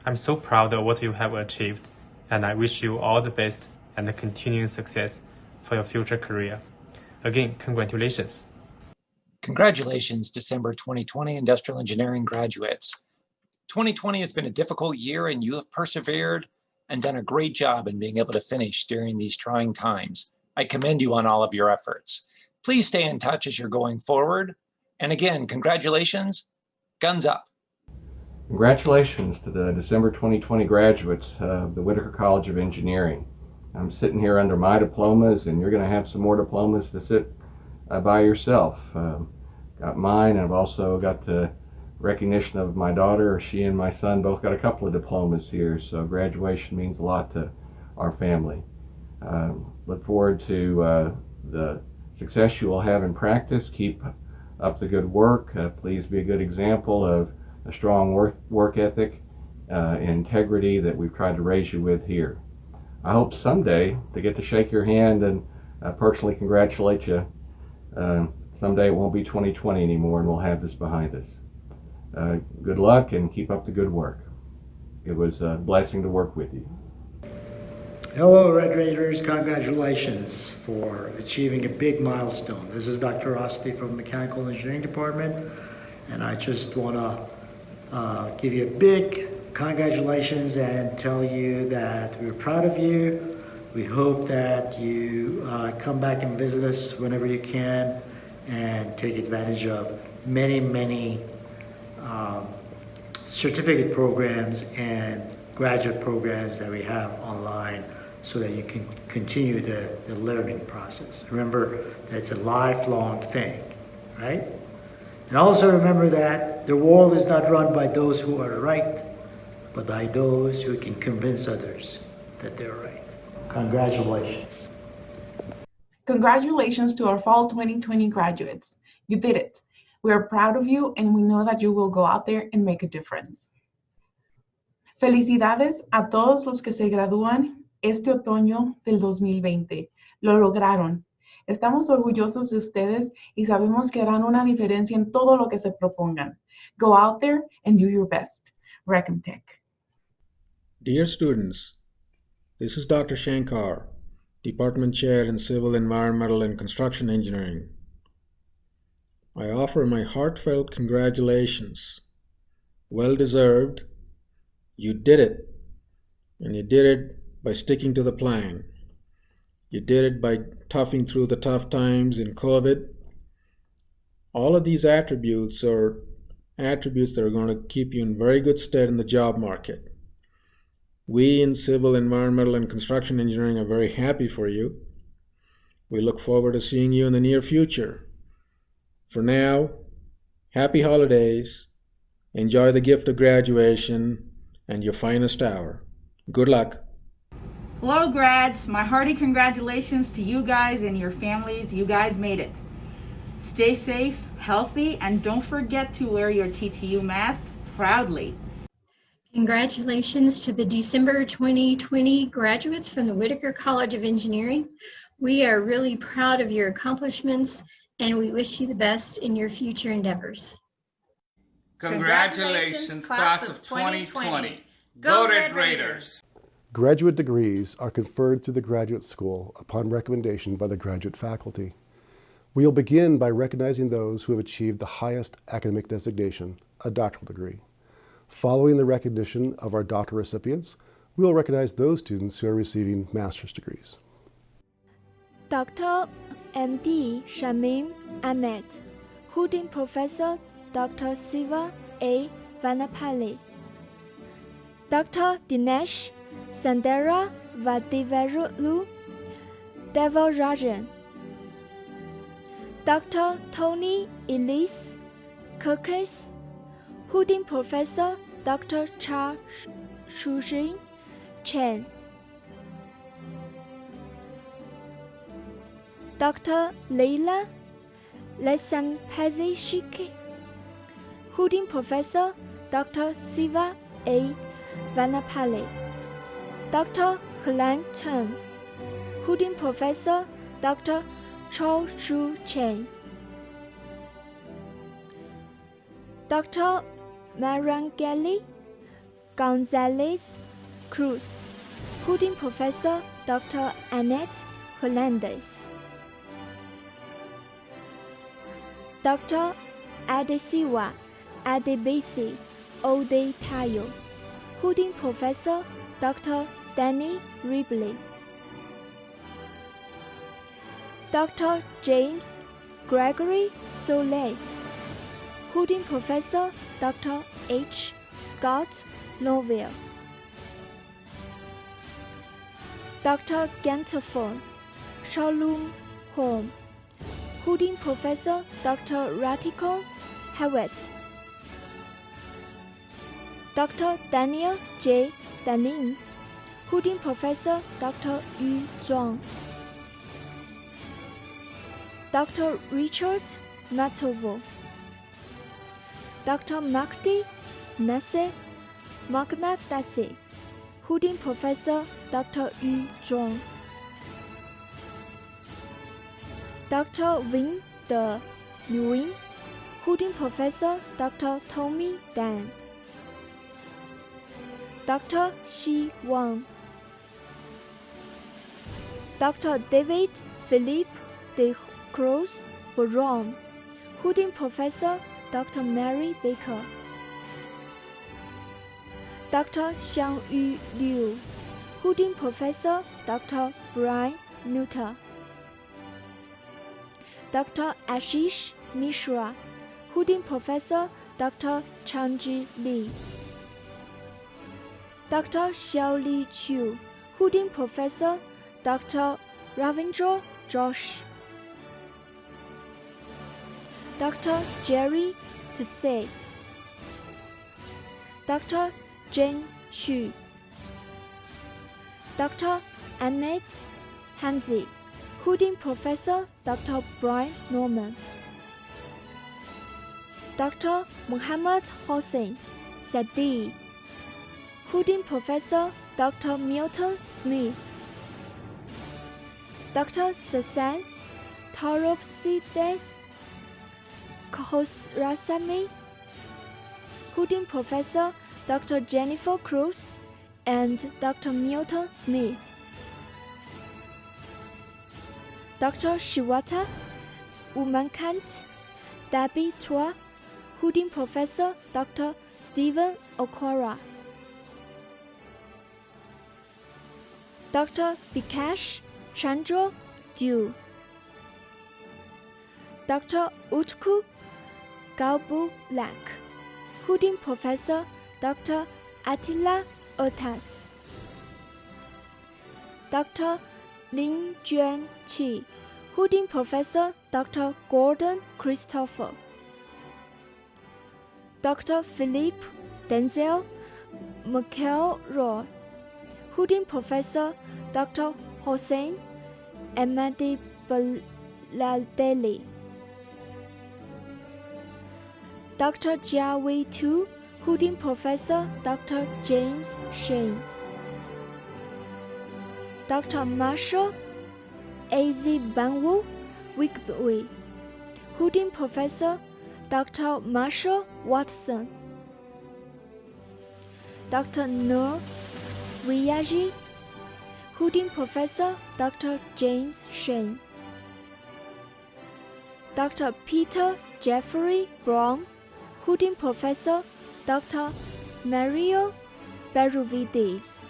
I'm so proud of what you have achieved, and I wish you all the best and continuing success for your future career. Again, congratulations. Congratulations, December 2020 Industrial Engineering graduates. 2020 has been a difficult year, and you have persevered and done a great job in being able to finish during these trying times. I commend you on all of your efforts. Please stay in touch as you're going forward. And again, congratulations, guns up. Congratulations to the December 2020 graduates of the Whitaker College of Engineering. I'm sitting here under my diplomas, and you're going to have some more diplomas to sit by yourself. Got mine, and I've also got the recognition of my daughter. She and my son both got a couple of diplomas here, so graduation means a lot to our family. Look forward to the success you will have in practice. Keep up the good work. Please be a good example of a strong work ethic and integrity that we've tried to raise you with here. I hope someday to get to shake your hand and personally congratulate you. Someday it won't be 2020 anymore, and we'll have this behind us. Good luck and keep up the good work. It was a blessing to work with you. Hello, Red Raiders. Congratulations for achieving a big milestone. This is Dr. Rosti from the Mechanical Engineering Department, and I just want to give you a big congratulations and tell you that we're proud of you. We hope that you come back and visit us whenever you can and take advantage of many certificate programs and graduate programs that we have online so that you can continue the learning process. Remember, that's a lifelong thing, right? And also remember that the world is not run by those who are right, but by those who can convince others that they're right. Congratulations. Congratulations to our Fall 2020 graduates. You did it. We are proud of you and we know that you will go out there and make a difference. Felicidades a todos los que se gradúan este otoño del 2020. Lo lograron. Estamos orgullosos de ustedes y sabemos que harán una diferencia en todo lo que se propongan. Go out there and do your best. Recomtech. Dear students, this is Dr. Shankar, Department Chair in Civil, Environmental, and Construction Engineering. I offer my heartfelt congratulations. Well deserved. You did it. And you did it by sticking to the plan. You did it by toughing through the tough times in COVID. All of these attributes are attributes that are going to keep you in very good stead in the job market. We in Civil, Environmental, and Construction Engineering are very happy for you. We look forward to seeing you in the near future. For now, happy holidays. Enjoy the gift of graduation and your finest hour. Good luck. Hello, grads. My hearty congratulations to you guys and your families. You guys made it. Stay safe, healthy, and don't forget to wear your TTU mask proudly. Congratulations to the December 2020 graduates from the Whitaker College of Engineering. We are really proud of your accomplishments and we wish you the best in your future endeavors. Congratulations, class of 2020. Go Red Raiders! Graduate degrees are conferred through the graduate school upon recommendation by the graduate faculty. We will begin by recognizing those who have achieved the highest academic designation, a doctoral degree. Following the recognition of our doctoral recipients, we will recognize those students who are receiving master's degrees. Dr. M.D. Shamim Ahmed, Houdin Professor Dr. Siva A. Vanapalli, Dr. Dinesh Sandera Vadivarulu Devarajan, Dr. Tony Elise Kirkis, Houdin Professor Dr. Cha Shushin Chen, Dr. Leila Lesampazishiki, Houdin Professor Dr. Siva A. Vanapalli, Dr. Helan Chen, Houdin Professor Dr. Chao Shu Chen, Dr. Marangeli Gonzalez Cruz, Houdin Professor Dr. Annette Hernandez, Dr. Adesiwa Adebisi Ode Tayo, Houdin Professor Dr. Danny Ribley, Dr. James Gregory Soles, Houdin Professor Dr. H. Scott Lovell, Dr. Gantafon Shalom Home, Houdin Professor Dr. Ratikon Hewitt, Dr. Daniel J. Dalin, Houdin Professor Dr. Yu Zhuang, Dr. Richard Matovo, Dr. Makti Nase Magnatase, Houdin Professor Dr. Yu Zhuang, Dr. Wing De Nguyen, Houdin Professor Dr. Tommy Dan, Dr. Shi Wang, Dr. David Philippe de Cruz Boron, Houdin Professor Dr. Mary Baker, Dr. Xiangyu Liu, Houdin Professor Dr. Brian Nutter, Dr. Ashish Mishra, Houdin Professor Dr. Changji Li, Dr. Xiaoli Chu, Houdin Professor Dr. Ravindra Josh, Dr. Jerry Tsai, Dr. Jane Xu, Dr. Ahmed Hamzi, Houdin Professor Dr. Brian Norman, Dr. Muhammad Hossein Sadi, Houdin Professor Dr. Milton Smith, Dr. Sasan Taropsides Khosrasami, Houdin Professor Dr. Jennifer Cruz and Dr. Milton Smith, Dr. Shiwata Umankant Dabi Chua, Houdin Professor Dr. Stephen Okora, Dr. Bikash Chandra Dew, Dr. Utku Gaubulak, Houdin Professor Dr. Attila Otas, Dr. Lin Juan Chi, Houdin Professor Dr. Gordon Christopher, Dr. Philippe Denzel McElroy, Houdin Professor Dr. Hossein Ahmadi Baladeli, Dr. Jia Wei Tu, Houdin Professor Dr. James Shane, Dr. Marshall A.Z. Banwu Wigwe, Houdin Professor Dr. Marshall Watson, Dr. Nur Riyaji, Houdin Professor Dr. James Shane, Dr. Peter Jeffrey Brown, Houdin Professor Dr. Mario Beruvides,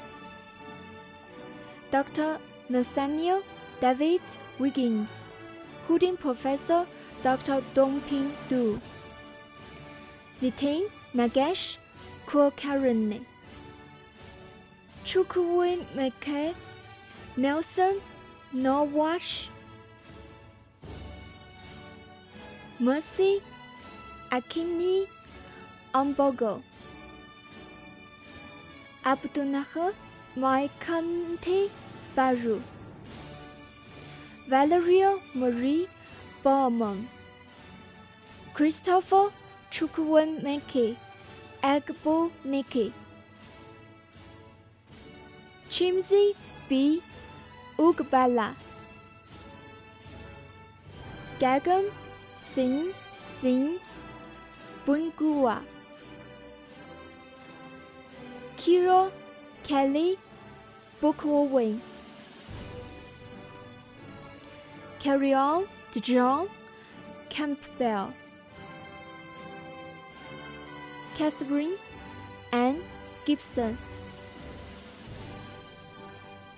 Dr. Nathaniel David Wiggins, Houdin Professor Dr. Dongping Du, Nitin Nagesh Kulkarni, Chukwuemeka Nelson Nowash, Mercy Akini Ambogo, Abdunahar Maikante Baru, Valeria Marie Baumann, Christopher Chukwuemeka Agbo Niki, Chimzi B. Ugbala, Gagan Singh Bungua, Kiro Kelly Bookowing, Carry-on John Campbell, Catherine Ann Gibson,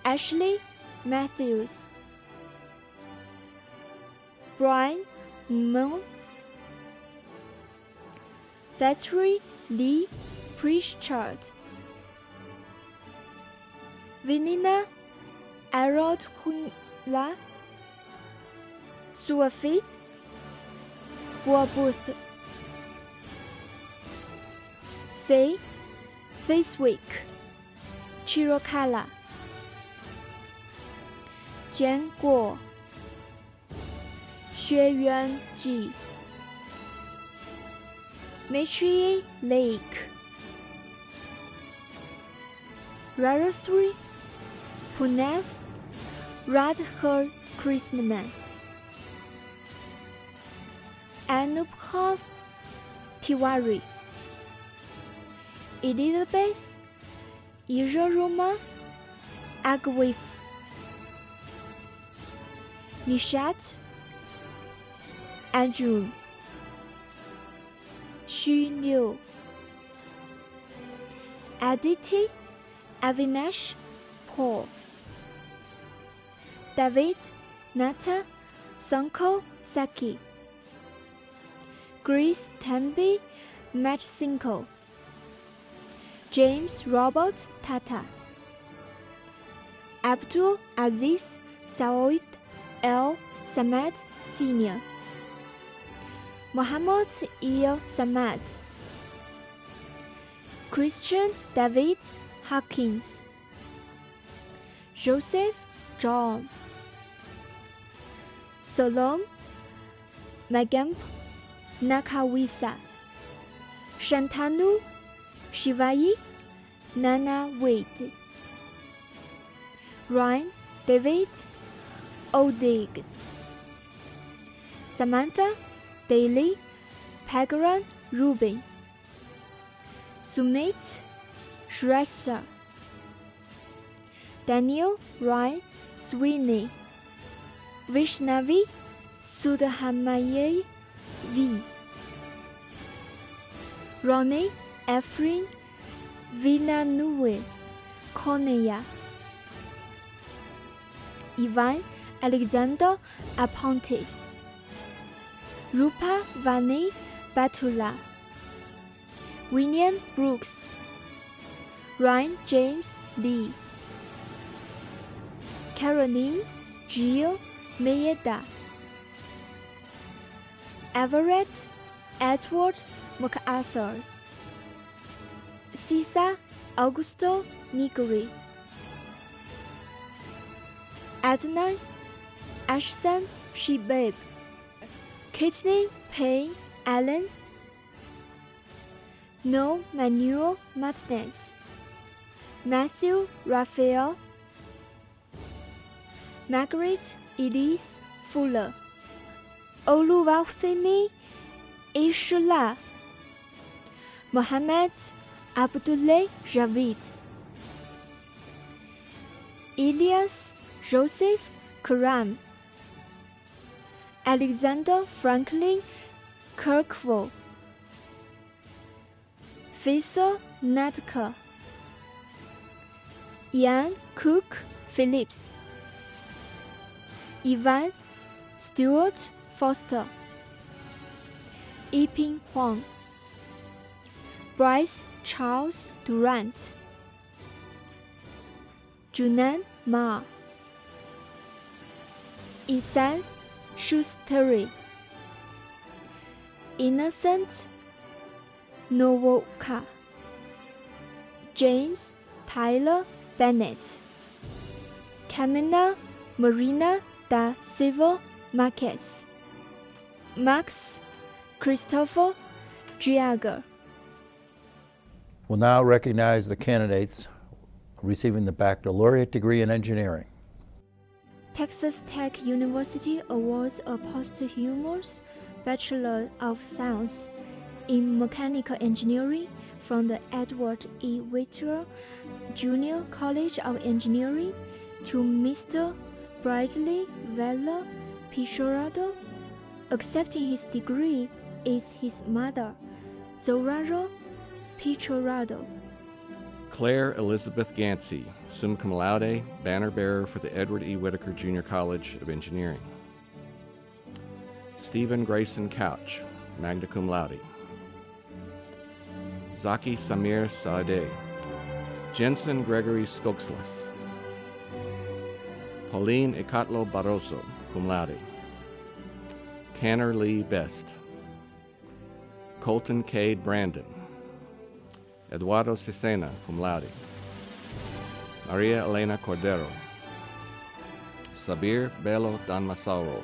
Ashley Matthews, Brian Moon, Thackeray Lee Pritchard, Vinina Arod Hunla, Suafit Boabuth, Say Facewick, Chirokala, Jian Guo, Xue Yuan Ji, Matri Lake, Rarasri Puneth Radhar Krismanan, Anubhav Tiwari, Elizabeth Iraroma Agwif, Nishat, Arjun, Xu Liu, Aditi, Avinash, Paul, David, Nata, Sanko, Saki, Grace, Tambi, Matchsinko, James, Robert, Tata, Abdul Aziz, Saoid, El Samad, Senior, Muhammad El Samad, Christian David Hawkins, Joseph John, Solom Magamp Nakawisa, Shantanu Shivai, Nana Wade, Ryan David Odiggs, Samantha Daly Pagaran Rubin, Sumit Shrestha, Daniel Ryan Sweeney, Vishnavi Sudhamaye V, Ronnie Efrin Vinanue Koneya, Ivan Alexander Aponte, Rupa Vani Batula, William Brooks, Ryan James Lee, Caroline Gio Mayeda, Everett Edward MacArthur, Cesar Augusto Nigri, Adnan Ashsan Shibeb, Caitlin Payne Allen, No Manuel Martinez, Matthew Raphael, Margaret Elise Fuller, Oluwafemi Ishula, Mohammed Abdullah Javid, Elias Joseph Karam, Alexander Franklin Kirkville, Faisal Nadka, Ian Cook Phillips, Ivan Stewart Foster, Yiping Huang, Bryce Charles Durant, Junan Ma, Isan Schustery, Innocent Nowoka, James Tyler Bennett, Camina Marina da Silva Marquez, Max Christopher Giager. We'll now recognize the candidates receiving the baccalaureate degree in engineering. Texas Tech University awards a posthumous Bachelor of Science in Mechanical Engineering from the Edward E. Whittier Junior College of Engineering to Mr. Bradley Vela Pichardo. Accepting his degree is his mother, Zoraro Pichardo. Claire Elizabeth Gansey, summa cum laude, banner bearer for the Edward E. Whittier Junior College of Engineering. Stephen Grayson Couch, magna cum laude. Zaki Samir Saadeh, Jensen Gregory Skogslas. Pauline Ikatlo Barroso, cum laude. Tanner Lee Best. Colton Cade Brandon. Eduardo Cesena, cum laude. Maria Elena Cordero. Sabir Belo Danmasauro.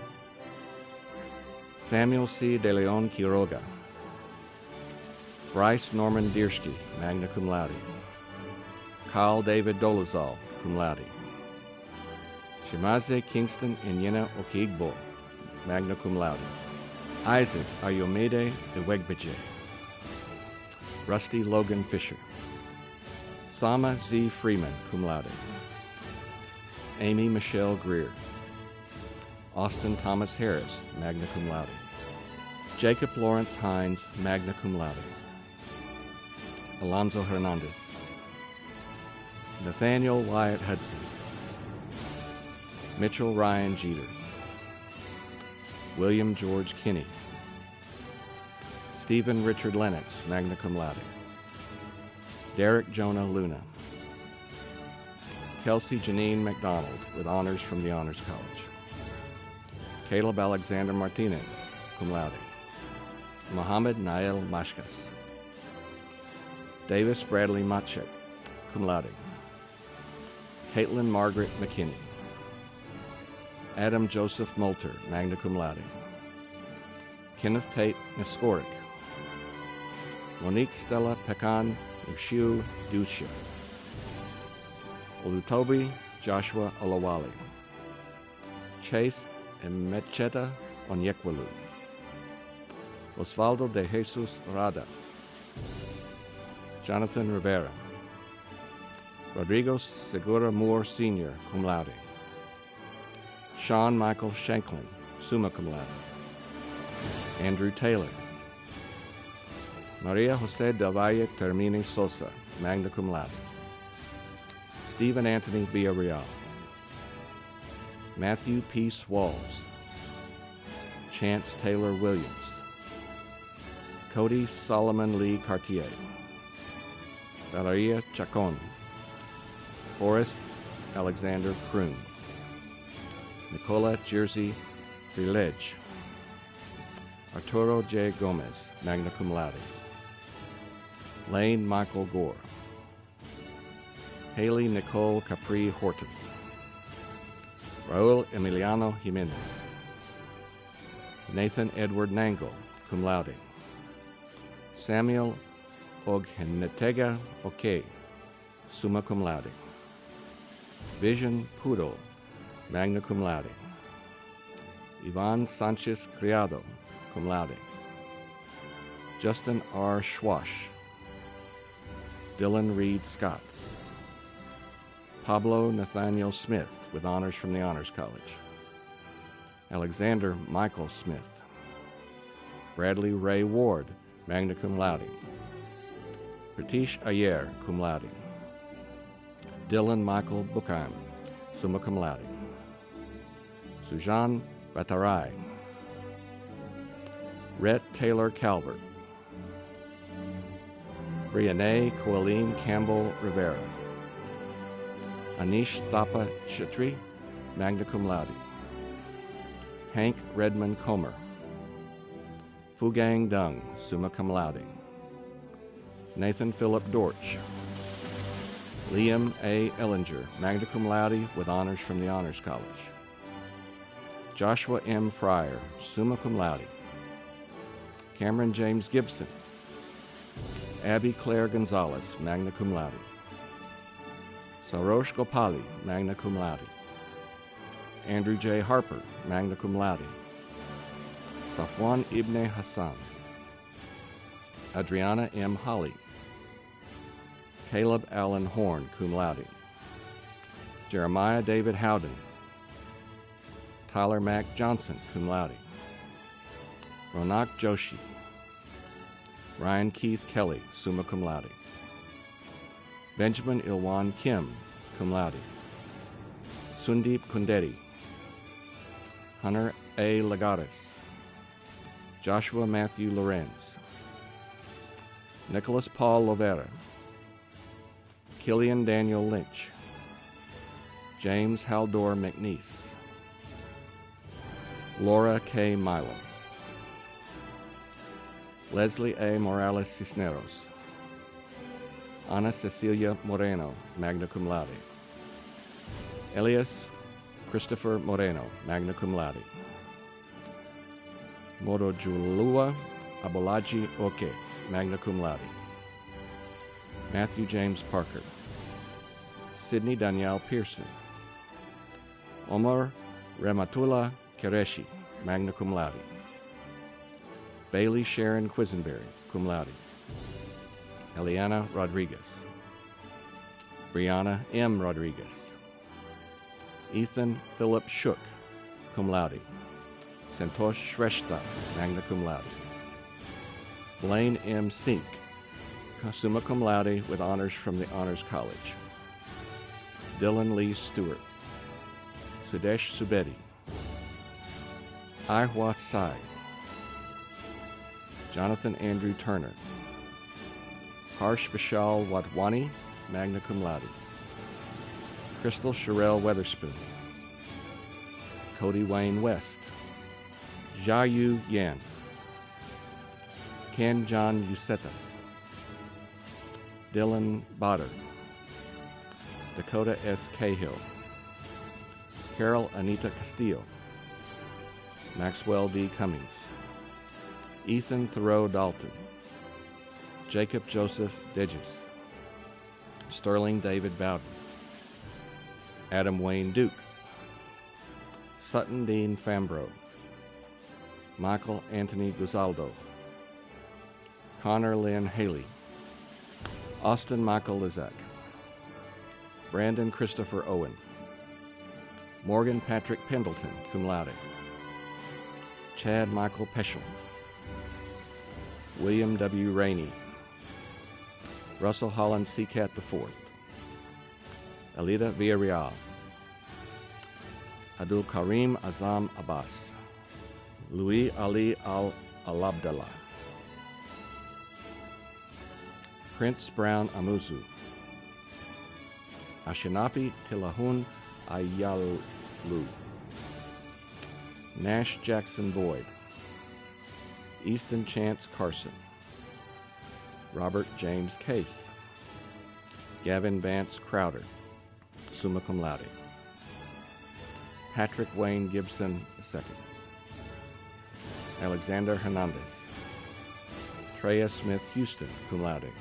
Samuel C. De Leon Quiroga. Bryce Norman Diersky, magna cum laude. Carl David Dolezal, cum laude. Shimaze Kingston Inyena Okigbo, magna cum laude. Isaac Ayomede Iwegbeje. Rusty Logan Fisher. Sama Z. Freeman, cum laude. Amy Michelle Greer. Austin Thomas Harris, magna cum laude. Jacob Lawrence Hines, magna cum laude. Alonzo Hernandez. Nathaniel Wyatt Hudson. Mitchell Ryan Jeter. William George Kinney. Stephen Richard Lennox, magna cum laude. Derek Jonah Luna. Kelsey Janine McDonald, with honors from the Honors College. Caleb Alexander Martinez, cum laude. Mohammed Nael Mashkas. Davis Bradley Machek, cum laude. Caitlin Margaret McKinney. Adam Joseph Molter, magna cum laude. Kenneth Tate Niskoric. Monique Stella Pekan Ushiu Dusha. Olutobi Joshua Olawale. Chase Emecheta Onyekwalu. Osvaldo de Jesus Rada. Jonathan Rivera. Rodrigo Segura Moore Sr., cum laude. Sean Michael Shanklin, summa cum laude. Andrew Taylor. Maria Jose del Valle Termini Sosa, magna cum laude. Stephen Anthony Villarreal. Matthew P. Swalls. Chance Taylor Williams. Cody Solomon Lee Cartier. Valeria Chacon. Forrest Alexander Kroon. Nicola Jersey Vilej. Arturo J. Gomez, magna cum laude. Lane Michael Gore. Haley Nicole Capri Horton. Raul Emiliano Jimenez. Nathan Edward Nangle, cum laude. Samuel Oghenetega Oke, summa cum laude. Vision Pudo, magna cum laude. Ivan Sanchez Criado, cum laude. Justin R. Schwash. Dylan Reed Scott. Pablo Nathaniel Smith, with honors from the Honors College. Alexander Michael Smith. Bradley Ray Ward, magna cum laude. Pratish Ayer, cum laude. Dylan Michael Buchheim, summa cum laude. Sujan Batarai. Rhett Taylor Calvert. Brianne Coaline Campbell Rivera. Anish Thapa Chatri, magna cum laude. Hank Redmond Comer. Fugang Dung, summa cum laude. Nathan Philip Dortch. Liam A. Ellinger, magna cum laude, with honors from the Honors College. Joshua M. Fryer, summa cum laude. Cameron James Gibson. Abby Claire Gonzalez, magna cum laude. Sarosh Gopali, magna cum laude. Andrew J. Harper, magna cum laude. Safwan Ibn Hassan. Adriana M. Holly. Caleb Allen Horn, cum laude. Jeremiah David Howden. Tyler Mack Johnson, cum laude. Ronak Joshi. Ryan Keith Kelly, summa cum laude. Benjamin Ilwan Kim, cum laude. Sundeep Kundedi. Hunter A. Legatus. Joshua Matthew Lorenz. Nicholas Paul Lovera. Killian Daniel Lynch. James Haldor McNeese. Laura K. Milo. Leslie A. Morales Cisneros. Ana Cecilia Moreno, magna cum laude. Elias Christopher Moreno, magna cum laude. Morojulua Abolaji Oke, magna cum laude. Matthew James Parker. Sydney Danielle Pearson. Omar Ramatullah Kereshi, magna cum laude. Bailey Sharon Quisenberry, cum laude. Eliana Rodriguez. Brianna M. Rodriguez. Ethan Philip Shook, cum laude. Santosh Shrestha, magna cum laude. Blaine M. Sink, summa cum laude with honors from the Honors College. Dylan Lee Stewart. Sudesh Subedi. Ihwa Sai. Jonathan Andrew Turner. Harsh Vishal Wadwani, magna cum laude. Crystal Sherelle Weatherspoon. Cody Wayne West. Jiayu Yan. Ken John Usetas. Dylan Botter. Dakota S. Cahill. Carol Anita Castillo. Maxwell D. Cummings. Ethan Thoreau Dalton. Jacob Joseph Digis. Sterling David Bowden. Adam Wayne Duke. Sutton Dean Fambro. Michael Anthony Guzaldo. Connor Lynn Haley. Austin Michael Lizak. Brandon Christopher Owen. Morgan Patrick Pendleton, cum laude. Chad Michael Peschel. William W. Rainey. Russell Holland Seacat IV. Alida Villarreal. Abdul Karim Azam Abbas. Louis Ali Al-Abdallah. Prince Brown Amuzu. Ashinapi Tilahun Ayalu. Nash Jackson Boyd. Easton Chance Carson. Robert James Case. Gavin Vance Crowder, summa cum laude. Patrick Wayne Gibson II. Alexander Hernandez. Treya Smith Houston, cum laude.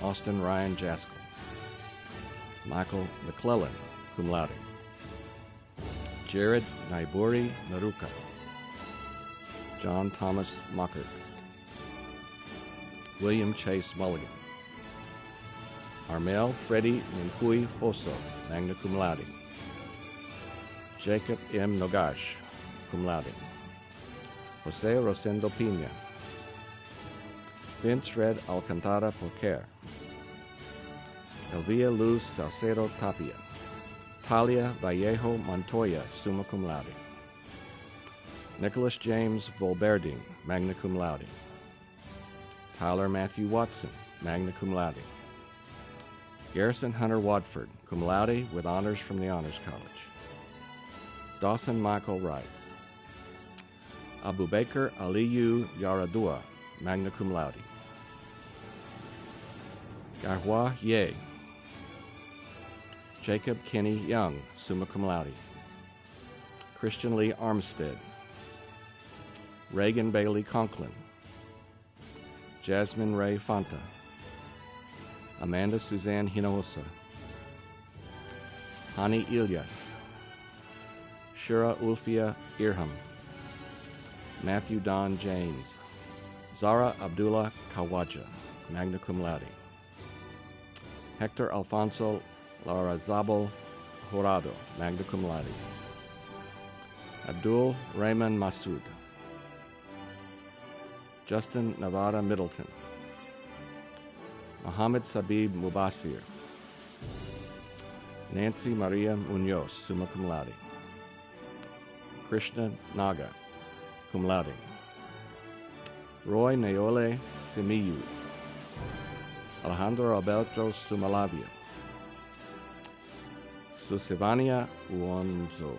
Austin Ryan Jaskell. Michael McClellan, cum laude. Jared Naiburi Naruka. John Thomas Mockert. William Chase Mulligan. Armel Freddie Ninkui Foso, magna cum laude. Jacob M. Nogash, cum laude. Jose Rosendo Pina. Vince Red Alcantara Poquer. Elvia Luz Salcedo Tapia. Talia Vallejo Montoya, summa cum laude. Nicholas James Volberding, magna cum laude. Tyler Matthew Watson, magna cum laude. Garrison Hunter Wadford, cum laude with honors from the Honors College. Dawson Michael Wright. Abubakar Aliyu Yaradua, magna cum laude. Gahwa Ye. Jacob Kenny Young, summa cum laude. Christian Lee Armstead. Reagan Bailey Conklin. Jasmine Ray Fanta. Amanda Suzanne Hinojosa. Hani Ilyas. Shura Ulfia Irham. Matthew Don James. Zara Abdullah Kawaja, magna cum laude. Hector Alfonso Larazabal Jurado, magna cum laude. Abdul Raymond Masood. Justin Nevada Middleton. Mohammed Sabib Mubasir. Nancy Maria Munoz, summa cum laude. Krishna Naga, cum laude. Roy Neole Simiyu. Alejandro Alberto Sumalavia. Susivania Uonzo.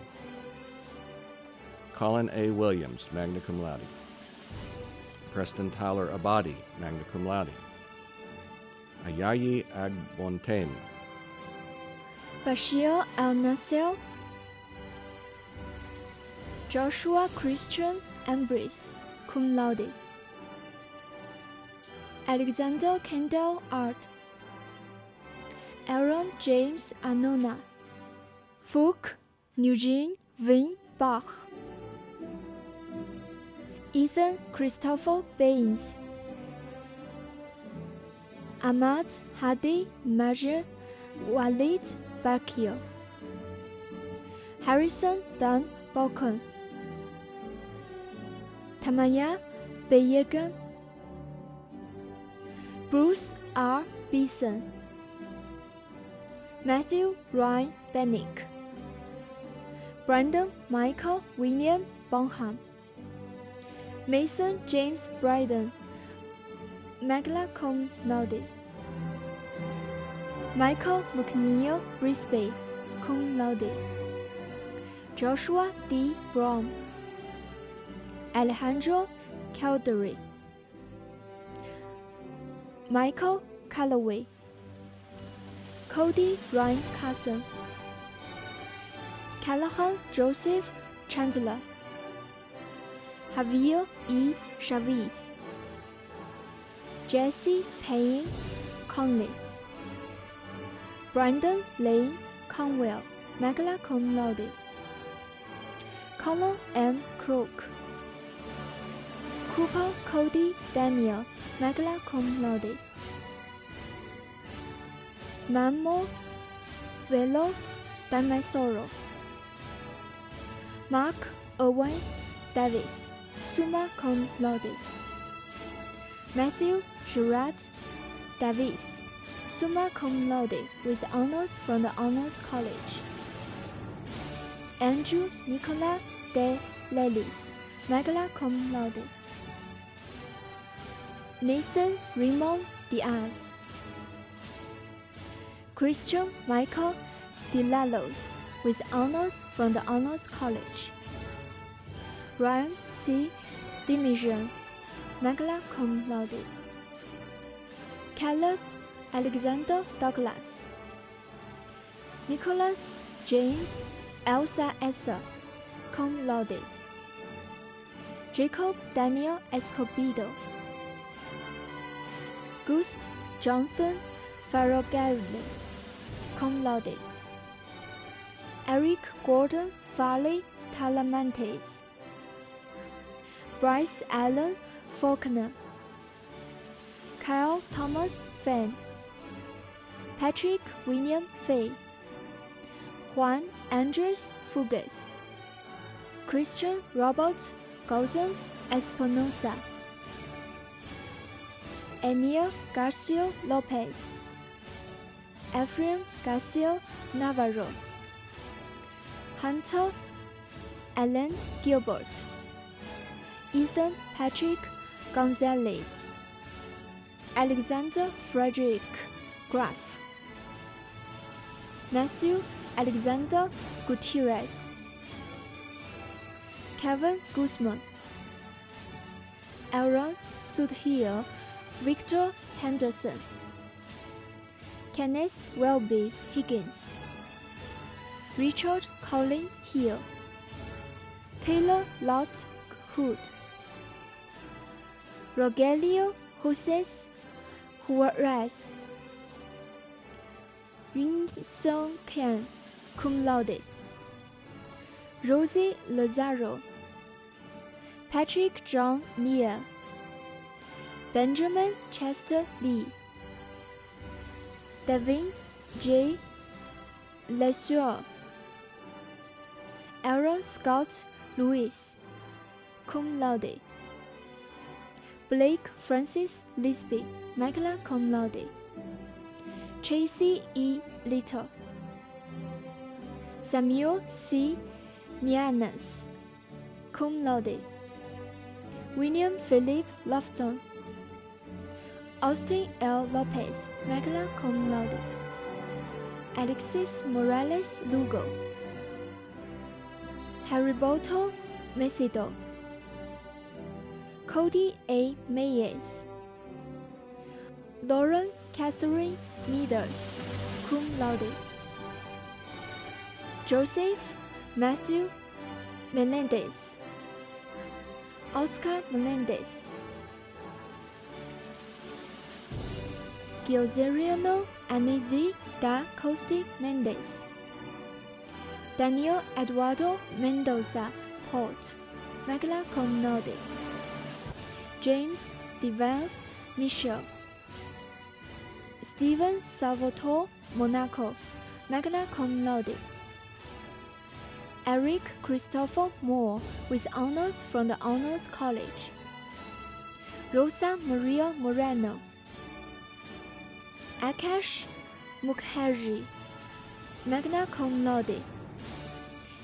Colin A. Williams, magna cum laude. Preston Tyler Abadi, magna cum laude. Ayayi Agbonten. Bashir Al-Nasser. Joshua Christian Ambrose, cum laude. Alexander Kendall Art. Aaron James Anona. Fook Eugene Vin Bach. Ethan Christopher Baines. Ahmad Hadi Majid Walid Bakir. Harrison Dan Balkan, Tamaya Beyegan, Bruce R. Beeson, Matthew Ryan Bennick, Brandon Michael William Bonham, Mason James Bryden, magna cum laude, Michael McNeil Brisbane, cum laude, Joshua D. Brown, Alejandro Caldery, Michael Calloway, Cody Ryan Carson, Callahan Joseph Chandler, Javier E. Chavez, Jesse Payne Conley, Brandon Lane Conwell, magna cum laude, Colin M. Crook, Cooper Cody Daniel, magna cum laude, Mamo Velo Damasoro, Mark Owen Davis, summa cum laude, Matthew Gerard Davis, summa cum laude with honors from the Honors College, Andrew Nicola de Lelis, magna cum laude, Nathan Raymond Diaz, Christian Michael DeLalos with honors from the Honors College, Ryan C. Dimijan, magna cum laude, Caleb Alexander Douglas, Nicholas James Elsa Esser, cum laude, Jacob Daniel Escobedo, Gust Johnson Farragalli, cum laude, Eric Gordon Farley Talamantes, Bryce Allen Faulkner, Kyle Thomas Fenn, Patrick William Fay, Juan Andres Fugues, Christian Robert Gauzen Espinosa, Enil Garcia Lopez, Ephraim Garcia Navarro, Hunter Allen Gilbert, Ethan Patrick Gonzalez, Alexander Frederick Graff, Matthew Alexander Gutierrez, Kevin Guzman, Aaron Sudhill Victor Henderson, Kenneth Welby Higgins, Richard Colin Hill, Taylor Lott Hood, Rogelio Joses Juarez, Yun Sung Ken, cum laude, Rosie Lazaro, Patrick John Neal, Benjamin Chester Lee, Devin J. Lesueur, Aaron Scott Lewis, cum laude, Blake Francis Lisby, magna cum laude, Tracy E. Little, Samuel C. Nianas, cum laude, William Philip Lofton, Austin L. Lopez, magna cum laude, Alexis Morales Lugo, Heriberto Mesido, Cody A. Mayes, Lauren Catherine Meaders, cum laude, Joseph Matthew Melendez, Oscar Melendez, Giozeriano Anizi da Costi Mendez, Daniel Eduardo Mendoza Port, magna cum laude, James Devan Michel, Steven Salvatore Monaco, magna cum laude, Eric Christopher Moore with honors from the Honors College. Rosa Maria Moreno. Akash Mukherjee, magna cum laude.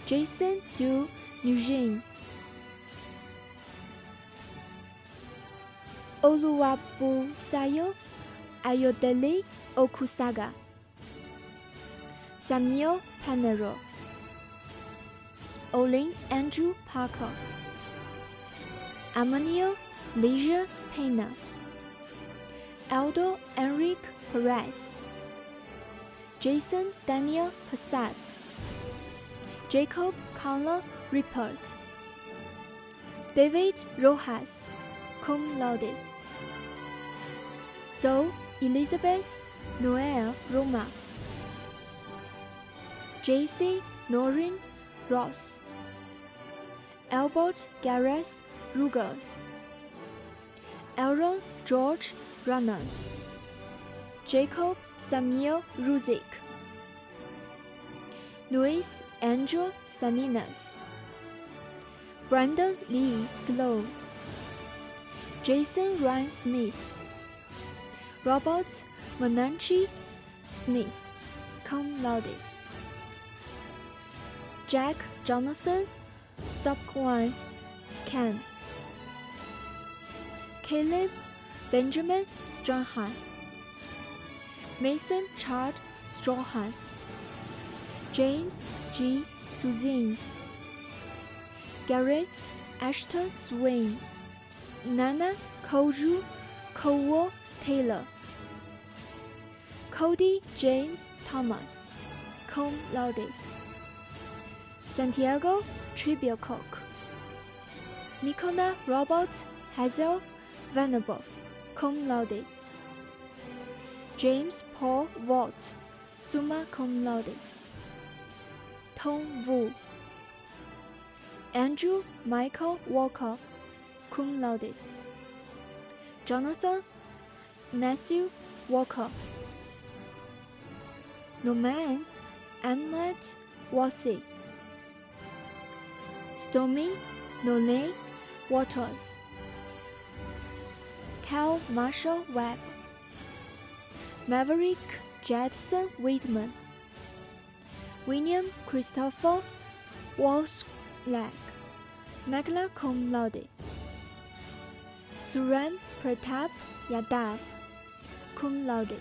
Jason Du Nugent. Oluwabusayo Ayodele Okusaga. Samuel Panero. Olin Andrew Parker. Amanio Leisure Pena. Aldo Enrique Perez. Jason Daniel Passat. Jacob Conlon Rippert. David Rojas, cum laude. Zoe Elizabeth Noel Roma. JC Norrin Ross. Albert Gareth Rugers. Aaron George Runners. Jacob Samuel Ruzik. Luis Andrew Salinas. Brandon Lee Sloan. Jason Ryan Smith. Robert Monanchi Smith, cum laude. Jack Jonathan Subquine Ken. Caleb Benjamin Strahan. Mason Chad Strahan. James G. Suzins. Garrett Ashton Swain. Nana Koju Kowo Taylor. Cody James Thomas, cum laude. Santiago Tribiacock. Nicola Robert Hazel Venable, cum laude. James Paul Vaught, summa cum laude. Tong Wu. Andrew Michael Walker, cum laude. Jonathan Matthew Walker. Norman Ahmad Wasi. Stormy Nole Waters. Cal Marshall Webb. Maverick Jetson Whitman. William Christopher Walsh-Lag, magna cum laude. Suran Pratap Yadav, cum laude.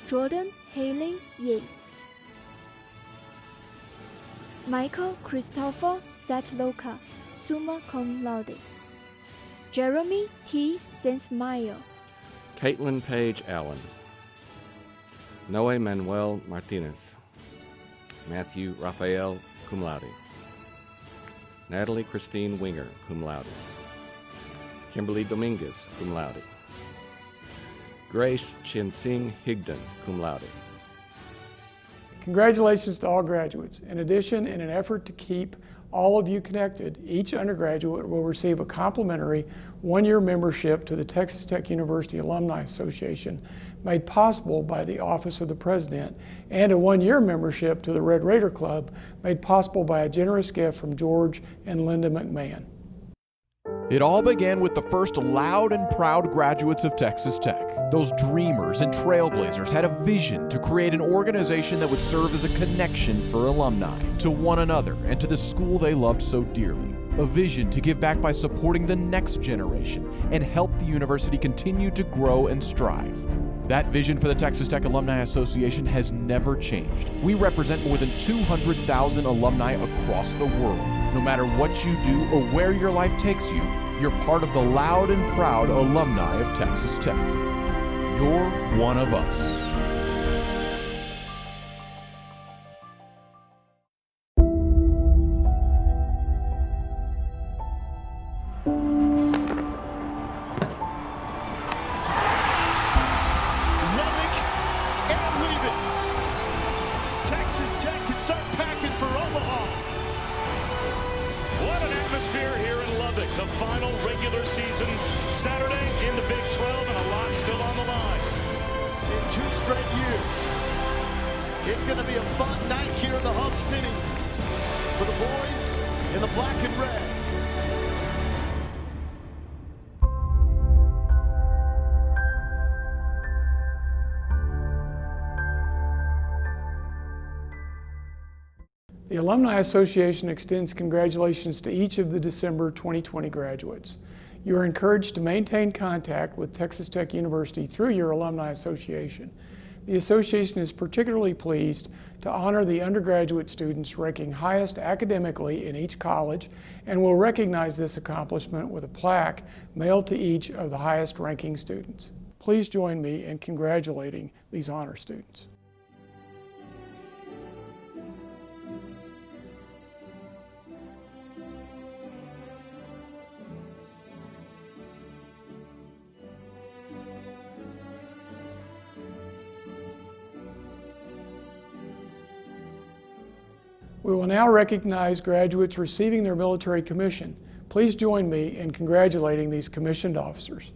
Jordan Haley Yates. Michael Christopher Zatloka, summa cum laude. Jeremy T. Zensmeyer. Caitlin Page Allen. Noe Manuel Martinez. Matthew Raphael, cum laude. Natalie Christine Winger, cum laude. Kimberly Dominguez, cum laude. Grace Chinsing Higdon, cum laude. Congratulations to all graduates. In addition, in an effort to keep all of you connected, each undergraduate will receive a complimentary one-year membership to the Texas Tech University Alumni Association, made possible by the Office of the President, and a one-year membership to the Red Raider Club, made possible by a generous gift from George and Linda McMahon. It all began with the first loud and proud graduates of Texas Tech. Those dreamers and trailblazers had a vision to create an organization that would serve as a connection for alumni to one another and to the school they loved so dearly. A vision to give back by supporting the next generation and help the university continue to grow and strive. That vision for the Texas Tech Alumni Association has never changed. We represent more than 200,000 alumni across the world. No matter what you do or where your life takes you, you're part of the loud and proud alumni of Texas Tech. You're one of us. It's going to be a fun night here in the Hub City. for the boys in the black and red. The Alumni Association extends congratulations to each of the December 2020 graduates. You are encouraged to maintain contact with Texas Tech University through your Alumni Association. The association is particularly pleased to honor the undergraduate students ranking highest academically in each college and will recognize this accomplishment with a plaque mailed to each of the highest ranking students. Please join me in congratulating these honor students. We will now recognize graduates receiving their military commission. Please join me in congratulating these commissioned officers.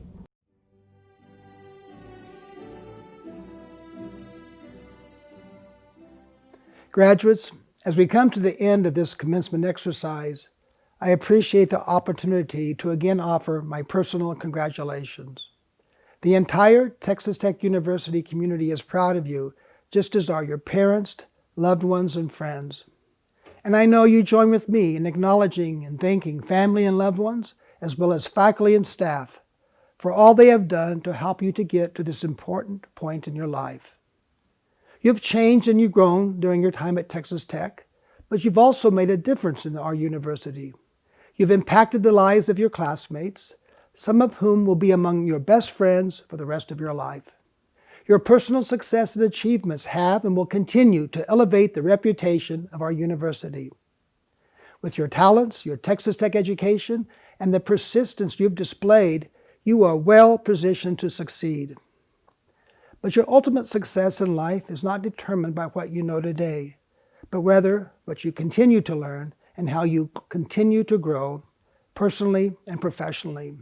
Graduates, as we come to the end of this commencement exercise, I appreciate the opportunity to again offer my personal congratulations. The entire Texas Tech University community is proud of you, just as are your parents, loved ones, and friends. And I know you join with me in acknowledging and thanking family and loved ones, as well as faculty and staff, for all they have done to help you to get to this important point in your life. You've changed and you've grown during your time at Texas Tech, but you've also made a difference in our university. You've impacted the lives of your classmates, some of whom will be among your best friends for the rest of your life. Your personal success and achievements have and will continue to elevate the reputation of our university. With your talents, your Texas Tech education, and the persistence you've displayed, you are well positioned to succeed. But your ultimate success in life is not determined by what you know today, but rather what you continue to learn and how you continue to grow personally and professionally.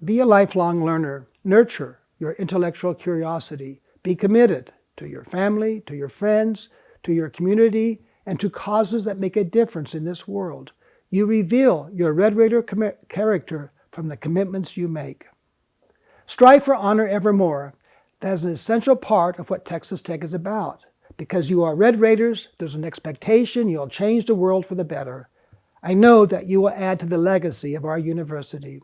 Be a lifelong learner. Nurture your intellectual curiosity. Be committed to your family, to your friends, to your community, and to causes that make a difference in this world. You reveal your Red Raider character from the commitments you make. Strive for honor evermore. That is an essential part of what Texas Tech is about. Because you are Red Raiders, there's an expectation you'll change the world for the better. I know that you will add to the legacy of our university.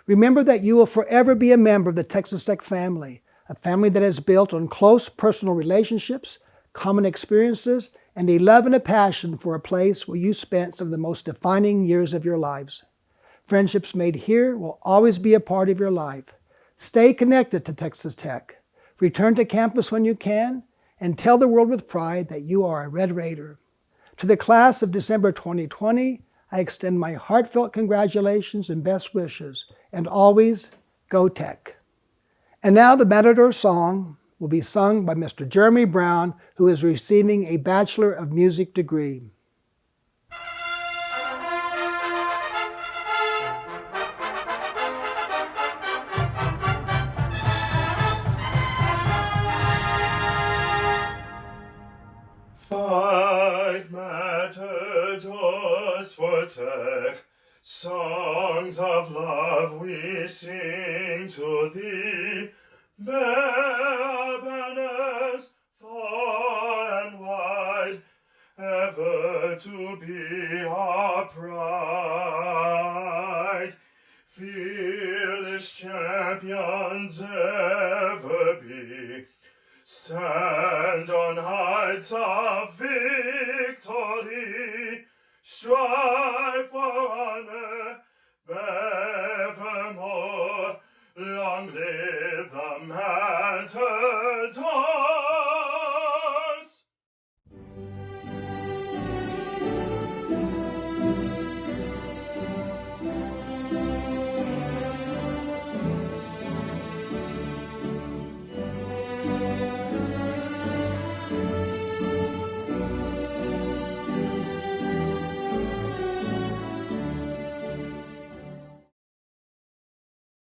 Remember that you will forever be a member of the Texas Tech family, a family that is built on close personal relationships, common experiences, and a love and a passion for a place where you spent some of the most defining years of your lives. Friendships made here will always be a part of your life. Stay connected to Texas Tech. Return to campus when you can, and tell the world with pride that you are a Red Raider. To the class of December 2020, I extend my heartfelt congratulations and best wishes, and always, go Tech. And now the Matador song will be sung by Mr. Jeremy Brown, who is receiving a Bachelor of Music degree. Fight, matadors, for Tech, songs of love we sing to thee. Bear banners far and wide, ever to be our pride. Fearless champions ever be, stand on heights of victory, strive for honor,